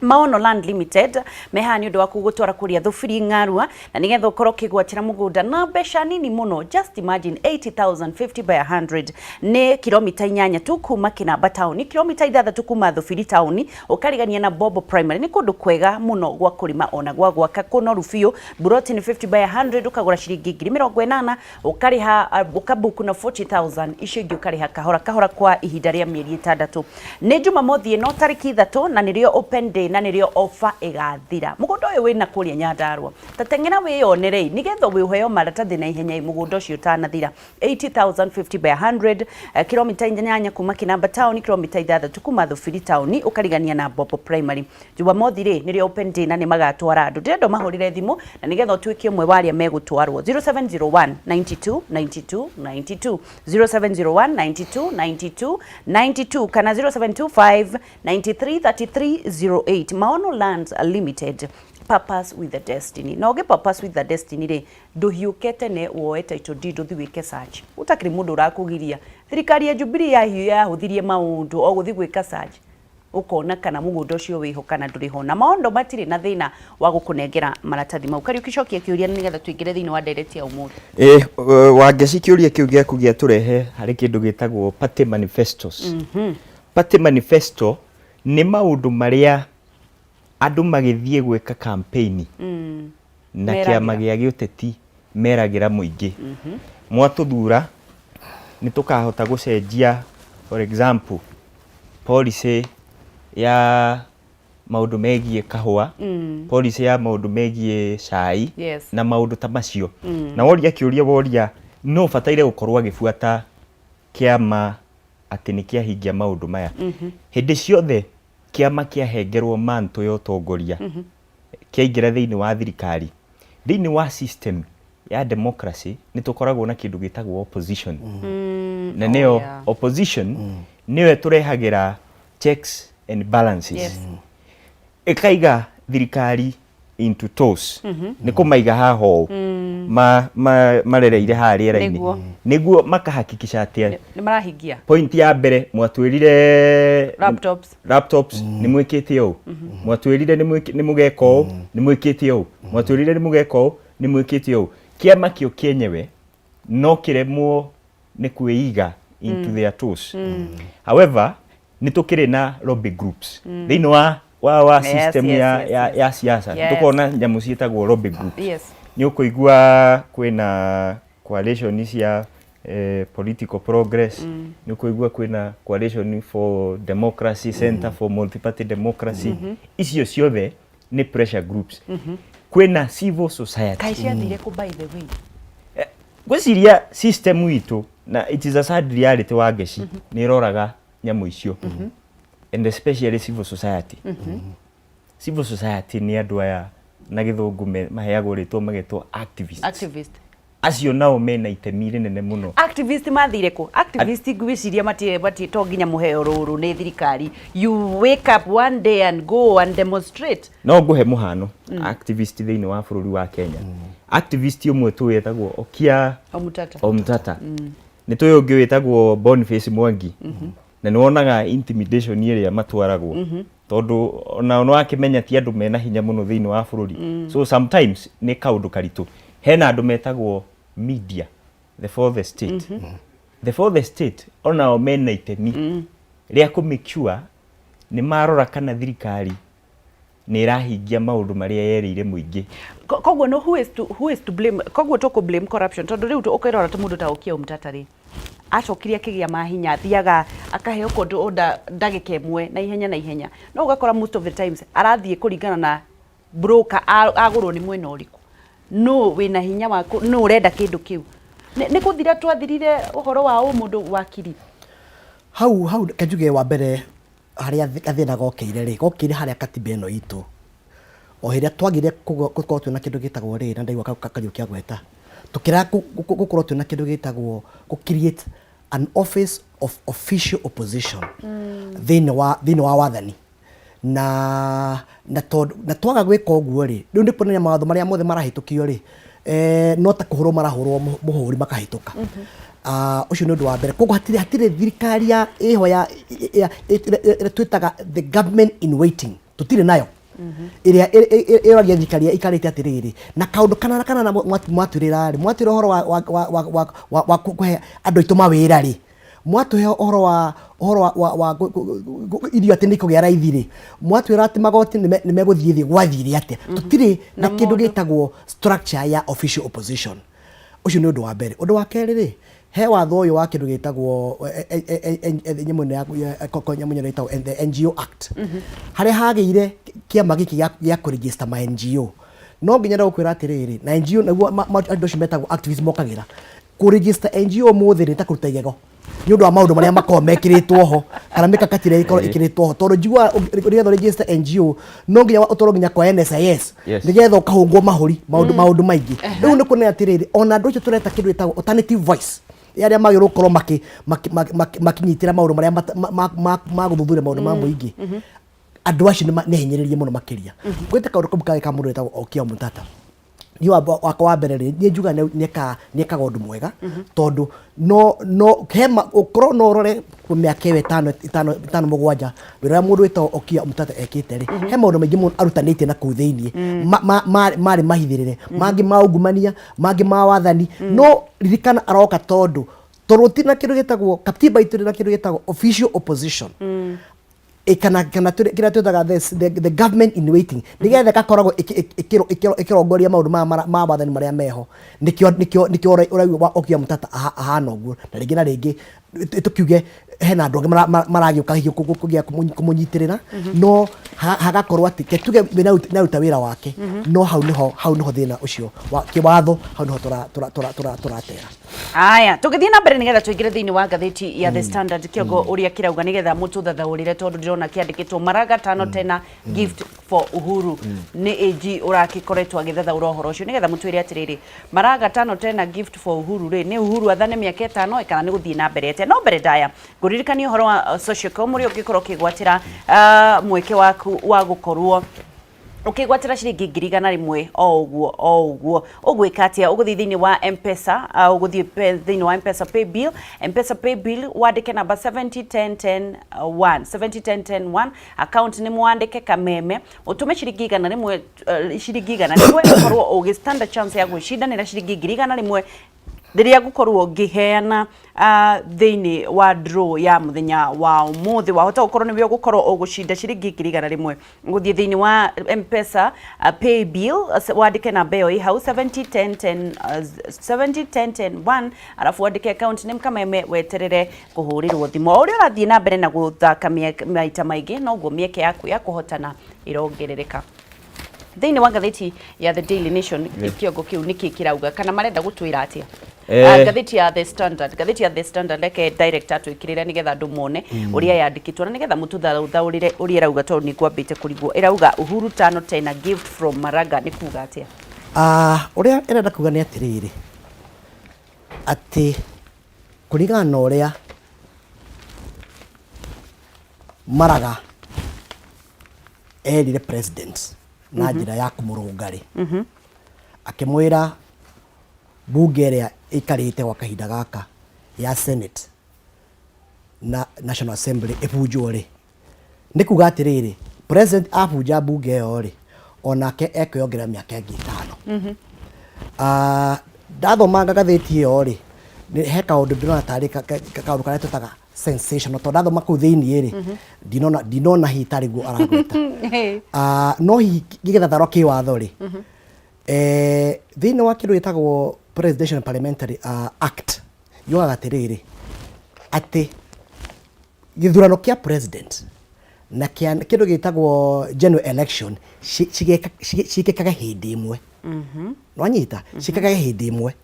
Maono Land Limited meha nĩ ũndũ wa kũgũtwara kũrĩa thũbiri ng'arua na nĩgetha ũkorwo ũkĩgwatĩra mũgũnda na mbeca nini mũno. Just imagine 80,000 50 by 100 nĩ kilomita 8 tu kuma Kinamba town, kilomita 6 kuma thũbiri town, ũkarigania na Bobo Primary. Nĩ kũndũ kwega mũno gwa kũrĩma ona gwa gwaka kũnoru biũ. Buroti nĩ 50 by 100 ũkagũra ciringi 80,000 ũkarĩha ũkabuku na 40,000 icio ingĩ ũkarĩha kahora kwa ihinda rĩa mĩeri 6. Nĩ Jumamothi ĩno tarĩki 3 na nĩrĩo open day na nĩrĩo offer ĩgathira. Mũgũnda ũyũ wĩna kũrĩa Nyandarua, tateng'era wĩyonere nĩgetha wĩheo maratathi na ihenya mũgũnda ũcio ũtanathira. 80,000 50 by 100 kilomita 8 kuma Kinamba town, kilomita 6 kuma thũbiri town, ũkarigania na Bobo Primary. Jumamothi rĩ nĩrĩo open day na nĩ magatwara andũ, ndĩrenda mahũrĩre thimũ na nĩgetha ũtuĩke ũmwe wa arĩa megũtwarwo. 0701 92 92 92 0701 92 92 92 kana 0725 93 33 08. Maono Lands Limited, purpose with the destiny. Na ũgĩ purpose with the destiny rĩ, ndũhiũkete ne woe title deed ũthiĩ wĩke search, ũtakĩrĩ mũndũ ũrakũgiria. Thirikari ya Jubilee yahũthirie maũndũ o gũthiĩ gwĩka search, ũkona kana mũgũnda ũcio wĩho kana ndũrĩ ho, na maũndũ matirĩ na thĩna wa gũkũnengera maratathi mau. Kariuki cokia kĩũria nĩgetha tũingĩre thĩinĩ wa direct ya ũmũthĩ. Wangeci kĩũria kĩu gĩaku gĩatũrehe harĩ kĩndũ gĩtagwo party manifestos. Party manifesto nĩ maũndũ marĩa andũ magĩthiĩ gwĩka campaign na kĩama gĩa gĩũteti meragĩra mũingĩ. Mwatũthura nĩ tũkahota gũcenjia, for example policy ya maũndũ megiĩ kahũa, policy ya maũndũ megiĩ cai na maũndũ ta macio. Na woria kĩũria woria no bataire gũkorwo agĩbuata kĩama atĩ nĩ kĩahingia maũndũ maya. Hĩndĩ ciothe kĩama kĩahengerwo manto ya ũtongoria kĩaingĩra thĩinĩ wa thirikari, thĩinĩ wa system ya democracy nĩ tũkoragwo na kĩndũ gĩtagwo opposition. Na nĩyo opposition nĩyo tũrehagĩra checks and balances. Ĩkaiga thirikari into toes, nĩ kũmaiga haho marereire harĩa rĩera-inĩ nĩguo makahakikisha atĩ nĩ marahingia. Point ya mbere mwatwĩrire laptops nĩ mwĩkĩte ũũ, mwatwĩrire nĩ mũgeka ũũ nĩ mwĩkĩte ũũ, mwatwĩrire nĩ mũgeka ũũ nĩ mwĩkĩte ũũ. Kĩama kĩo kĩenyewe no kĩremwo nĩ kwĩiga into their toes. However, nĩ tũkĩrĩ na lobby groups thĩinĩ wa system ya siasa. Tũkona nyamũ ciĩtagwo lobby groups. ni ukuigua kwina coalition cia political progress ni ukuigua kwina coalition for democracy, center for multi-party democracy. Icio ciothe ni pressure groups. Kwina civil society. Kaisia thire ku by the way. Gwiciria system witu na it is a sad reality Wangeci ni roraga nyamu icio. And especially civil society. Civil society ni andu aya na githungu maheagwo ritwo magetwo activists. Acio nao mena itemi rinene muno. Activist mathire ku? Activist gwiciria mati to nginya muheo ruru ni thirikari. You wake up one day and go and demonstrate. No nguhe muhano activist thiini wa bururi wa Kenya. Activist umwe tu wetagwo Okia Omtata. Ni tu ungi wetagwo Boniface Mwangi. Na ni wonaga intimidation iria matwaragwo. Tondu ona no akimenya ti andu mena hinya muno thiini wa bururi. So sometimes ni kaundu karitu. Hena andu metagwo media, the fourth state. The fourth state ona o mena itemi ria ku make sure ni marora kana thirikari ni rahingia maundu maria yerire muingi. Kogwo no who is to blame? Kogwo to blame corruption. Tondu riu ukirora ta mundu ta Okia Omtata ri acokiria kigia mahinya thiaga akaheo kondu oda ndagika imwe na ihenya no ugakora most of the times arathie kuringana na broker agurwo ni mwena uriku no wina hinya waku no urenda kindu kiu ni kuthira twathirire uhoro wa mundu wakiri hau kajuge wa mbere haria athina gokire haria katiba ino itu o hiria twagire gukorwo twina kindu gitagwo ri na ndaigwa Kariuki agweta tukira gukorwo twina kindu gitagwo create an office of official opposition thini wa wathani na twaga gwika uguo ri riu ndi kuonania mawatho maria mothe marahitukio ri no ta kuhurwo marahurwo muhuri makahituka ucio ni undu wa mbere koguo hatire thirikari ya iho ya twitaga the government in waiting tutire nayo iria iragia thirikari ikarite atiriri na kaundu kana na mwatwirira wa kuhe andu itu mawira ri mwatuhe ohoro wa irio ati niko gia raithi ri mwatwira ati magoti ni meguthie thi gwathire atia tutire na kindu gitagwo structure ya official opposition ucio ni undu wa mbere. Undu wa keri ri he watho uyu wa kindu gitagwo nyamune ya the NGO Act haria hageire kiama giki ya kuregister ma NGO no nginya gukwira atiriri na NGO naguo andu cimetagwo activism mokagira kuregister NGO muthiri ta kuruta igego ni undu wa maundu maria makoo mekiritwo ho kana mikakati ria ikoro ikiritwo ho tondu njigua urigetho register NGO no nginya utoro nginya kwa NSIS nigetha ukahungwo mahuri maundu maingi riu ni kuonea atiriri ona andu icio tureta kindu gitagwo alternative voice yaria magiro ukorwo makinyitira maundu maria maguthuthuria maundu ma muingi andu acio ni hinyiririe muno makiria gwite kaundu kumkaga ka mundu wetagwo Okia Omtata ni wa mbere ri ni njuga ni kagondu mwega tondu no hema ukoro no rore ku miaka 5 mugwanja wira mundu wetagwo Okia Omtata ekite ri he maundu maingi muno arutanite na ku thiini mari mahithirire mangi maungumania mangi ma wathani no ririkana aroka tondu torutina kindu gitagwo katiba itu na kindu gitagwo official opposition kana kira twetaga the government in waiting nigetha gakoragwo ikirongoria maundu ma wathani maria meho nikio uraigwa Okia Omtata ahana uguo na ringi na ringi tukiuge hena andu angi maragiuka hiyo kugia kumunyitirira no hagakorwo ati tuge naruta wira wake no hau niho thina ucio wa kiwatho hau niho turatera aya tugithie na mbere nigetha tuigire thiini wa ngatheti ya The Standard kiongo uria kirauga nigetha mututhathaurire tondu ndirona kiandikitwo maraga tano tena gift for Uhuru ni AG urakikoretwo agithathaura uhoro ucio nigetha mutwire atiriri maraga tano tena gift for Uhuru ri ni Uhuru athane miaka 5 kana ni guthie na mbere no mbere daya nguririkania uhoro wa social community ugikorwo kigwatira mweke waku wa gukorwo ukigwatira ciringi ngiri igana rimwe o uguo ugwika atia uguthii thiini wa M-Pesa uguthii thiini wa M-Pesa pay bill wandike namba 701010 account ni mwandike Kameme utume ciringi igana rimwe ukorwo ugistanda chance ya gwishindanira ciringi ngiri igana rimwe Ndiria gukorwo ngiheana thiini wa draw ya muthenya wa umuthi wahota gukorwo ni byo gukorwo ugucinda ciringi 100 nguthie thiini wa M-Pesa pay bill wandike namba iyo i hau 701010 alafu wandike account name Kameme weterere kuhurirwo thimo uria urathie na mbere na guthaka maita maingi no guo mieke yaku ya kuhotana irongerereka. Thiini wa ngatheti ya The Daily Nation kiongo kiu niki kirauga kana marenda gutwira atia ngatheti ya The Standard leke director twikirira nigetha ndumone uria yandikitwo na nigetha mututhaurire uria rauga to ni kwambite kurigwo irauga Uhuru 510 gift from Maraga ni kuga atia uria irenda kuga ni atiriri ati kurigana na uria Maraga erire president na njira ya kumurungari akimwira bunge iria ikarite gwa kahinda gaka ya Senate na National Assembly ibunjwo ri ni kuga atiriri president abunja bunge yo ri onake ekwiyongera miaka ingi 5 ndathoma ngatheti yo ri ni he kaundu ndirona tari kaundu karia tutaga sensational to ndathoma ku thiini ri ndinona hitari guo aragweta no gigethatharo ki watho ri thiini wa kindu gitagwo Presidential Parliamentary Act yoga atiriri ati githurano kia president na kindu gitagwo general election cikekaga hindi imwe nwanyita cikekaga hindi imwe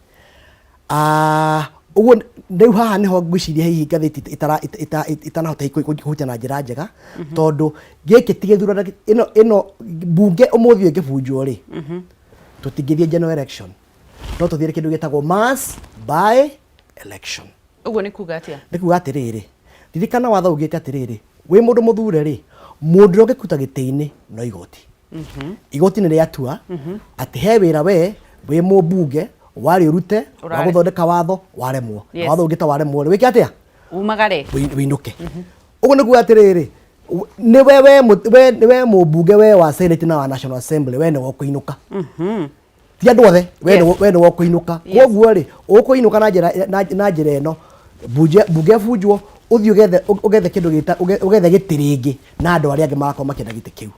uguo ndeu haha niho ngwiciria hihi ngatheti itanahota kuhutia na njira njega tondu giki ti githurano ino bunge umuthi ngibunjwo ri tutingithie general election no tuthiire kindu gitagwo mass by election. Uguo ni kuga atia? Ni kuga atiriri ririkana watho ugite atiriri wi mundu muthure ri mundu ungikuta gitiini no igoti igoti ni riatua ati he wira we wi mubunge wari urute wa guthondeka watho waremwo watho ungita waremwo wiki atia umagare winuke uguo ni kuga atiriri ni we mubunge we wa Senate na wa National Assembly we ni wokuinuka ti andu othe we ni wokuinuka koguo ri ukuinuka na njira ino bunge bunjwo uthi ugethe kindu gita ugethe gitiringi na andu aria angi magako makenda gite kiu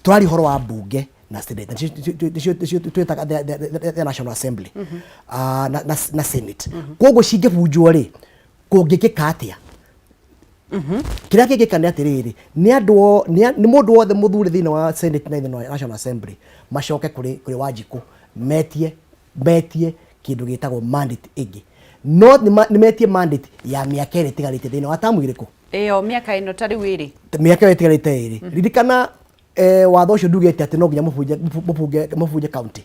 twari horo wa bunge na Senate twetaga the National Assembly na Senate koguo cingibunjwo ri kungikika atia kiria kingikane atiriri ni mundu wothe muthure thiini wa Senate na thiini wa National Assembly macoke kuri Wanjiku metie kindu gitagwo mandate ingi no ni metie mandate ya miaka iri tigarite thiini wa tamu iriku iyo miaka ino tari wiri miaka iri tigarite iri ririkana watho ucio ndugite ati no nginya mubunge county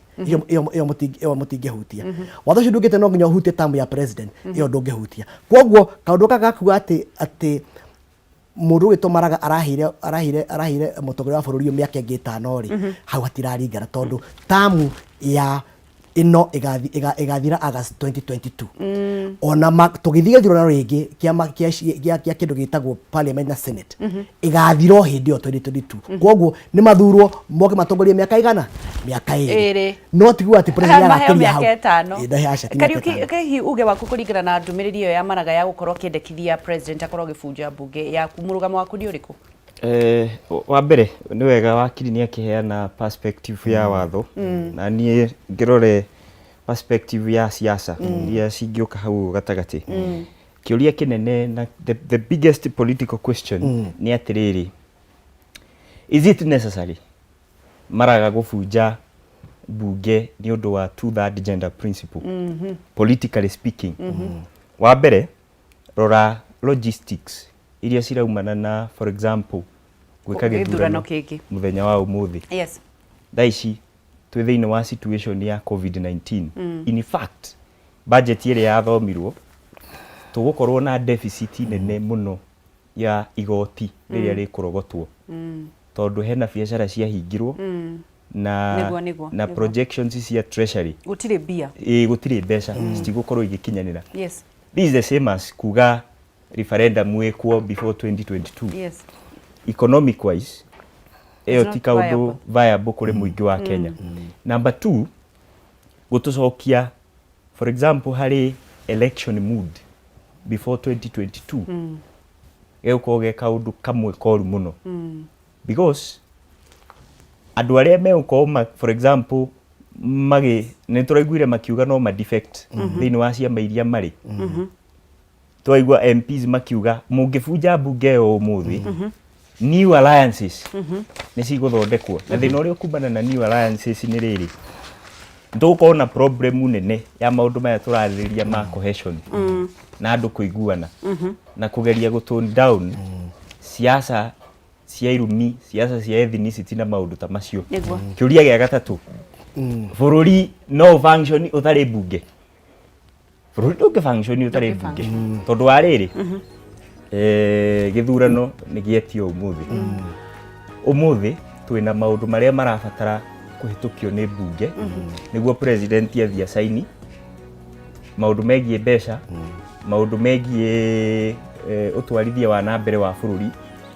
iyo mutingihutia watho ucio ndugite no nginya uhutie tamu ya president iyo ndungihutia koguo kaundu kaka kuga ati mundu witwo Maraga arahire mutongoria wa bururi miaka ingi 5 ri hau hatiraringana tondu tamu ya ino igathira August 2022 ona tugithie thurano ringi kia kindu gitagwo parliament na Senate igathiro hindi yo 2022 koguo ni mathurwo moke matongorie miaka igana miaka iri no tigwa ati president agakinya hau miaka 5 Kariuki kehi uge waku kuringana na ndumiriri yo ya Maraga ya gukorwo kiendekithia president akorwo gibunja bunge ya kumurugamo waku ni uriku wa mbere ni wega wakiri ni akiheana perspective ya watho na nie ngirore perspective ya siasa ya cingioka hau gatagati kiuria kinene na the biggest political question ni atiriri is it necessary Maraga gubunja bunge ni undu wa 2/3 gender principle politically speaking wa mbere rora logistics iria ciraumana na for example gwika githurano muthenya wa umuthi thaici twi thiini wa situation ya COVID-19 in fact budget iria yathomirwo tugukorwo na deficit nene muno ya igoti riria rikurogotwo tondu hena biacara ciahingirwo na projections cia treasury gutire bia gutire mbeca citigukorwo igikinyanira this is the same as kuga referendum wekwo before 2022 economic wise eyo ti kaundu viable kuri muingi wa Kenya. Number 2 gutucokia for example hari election mood before 2022 eukoge kaundu kamwe koru muno because andu aria meuko for example magi nituraiguire makiuga no ma defect thini wa ciama iria mari twaigua MPs makiuga mungibuja bunge o muthi new alliances ni ciguthondekwo na thina uria kumana na new alliances ni riri ndukona problem nene ya maundu maya turaririria ma cohesion na andu kuiguana na kugeria gutone down siasa cia irumi siasa cia ethnicity na maundu ta macio kiuria gia gatatu bururi no function utari bunge bururi no function utari bunge tondu wa riri githurano ni gietio umuthi twina maundu maria marabatara kuhitukio ni bunge niguo president athia saini maundu megie mbeca maundu megie utwarithia wa nambere wa bururi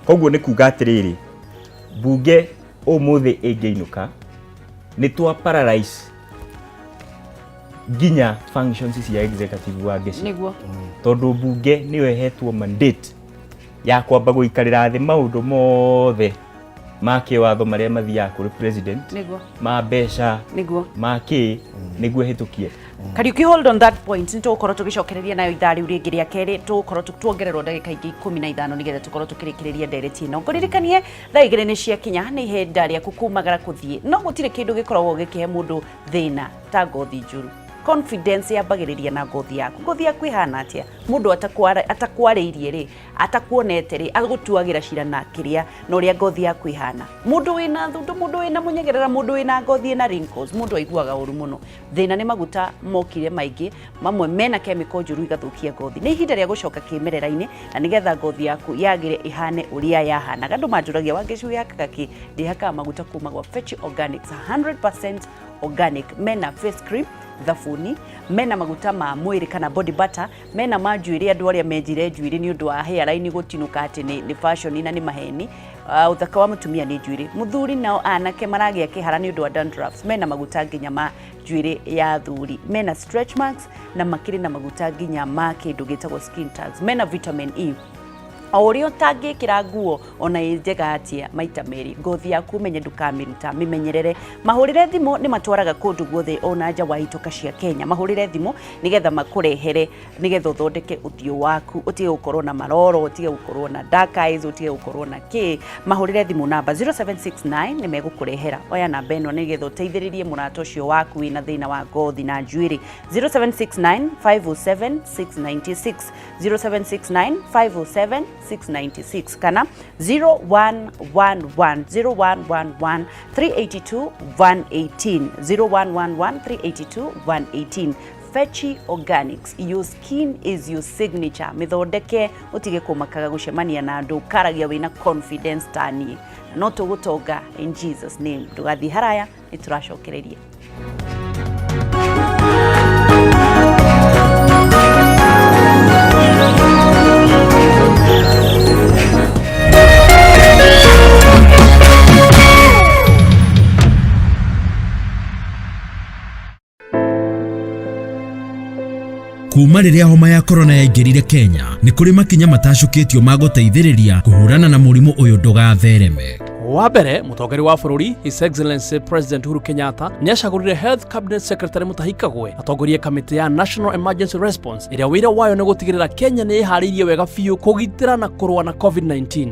koguo ni kuga atiriri bunge umuthi ingeinuka ni twa paralyze ginya functions cia executive wa Wangeci niguo tondu bunge niyo ehetwo mandate ya kwamba guikarira thi maundu mothe ma kiwatho maria mathia kuri president niguo ma mbeca niguo ma ki niguo hitukie Kariuki, hold on that point. Nitukorwo tugicokereria nayo ithari ringi ria keri tukorwo tuongererwo ndagika ingi 15 nigetha tukorwo tukirikiriria ndereti ino ngoririkanie thaa igiri ni cia kinya ni ihinda ria kukumagara kuthie no gutire kindu gikoragwo gikihe mundu thina ta ngothi njuru. Confidence yambagiriria na ngothi yaku ihana atia mundu atakwariirie ri atakuonete ri agutuagira cira na kiria no ria ngothi yaku ihana mundu wina thundu mundu wina munyegerera mundu wina ngothi na wrinkles mundu aiguaga uru muno thina ni maguta mokire maingi mamwe mena chemical njuru igathukia ngothi ni ihinda ria gucoka kimerera-ini na nigetha ngothi yaku yagire ihane uria yahana gandu manjuragia Wangeci yakaga ki ndihaka maguta kuma gwa Fetch Organics 100% organic mena face cream thafuni mena maguta ma mwiri kana body butter mena majuiri andu aria menjire njuiri ni undu wa hairline gutinuka ati ni fashion na ni maheni uthaka wa mutumia ni njuiri muthuri nao anake maragia kihara ni undu wa dandruffs mena maguta nginya ma njuiri ya thuri mena stretch marks na makiri na maguta nginya ma kindu gitagwo skin tags mena vitamin E Aurio utangikira nguo ona njega atia maita meri ngothi yaku menye ndukamiruta mimenyerere mahurire thimu ni matwaraga kundu guothe ona nja wa itoka cia Kenya mahurire thimu nigetha makurehere nigetha uthondeke uthio waku utige gukorwo na maroro utige gukorwo na dark eyes utige gukorwo na ki mahurire thimu namba 0769 ni megukurehera oya namba eno nigetha uteithiririe murato cio waku wina thina wa ngothi na njuiri 0769 507 696 0769 507 696 kana 0111 382 118 0111 382 118 Fetch Organics, your skin is your signature. Mithondeke utige kumakaga gucemania na andu karagia wina confidence tani no tugutoga in Jesus name tugathi haraya nituracokereria. Kuma riria homa ya corona yaingirire Kenya ni kuri makinya matacukitio ma guteithiriria kuhurana na murimu uyu ndugathereme. Wa mbere mutongeri wa bururi His Excellency President Uhuru Kenyatta ni acagurire Health Cabinet Secretary Mutahi Kagwe atongorie kamiti ya National Emergency Response iria wira wayo ni gutigirira Kenya ni ihariirie wega biu kugitira na kurua na COVID-19.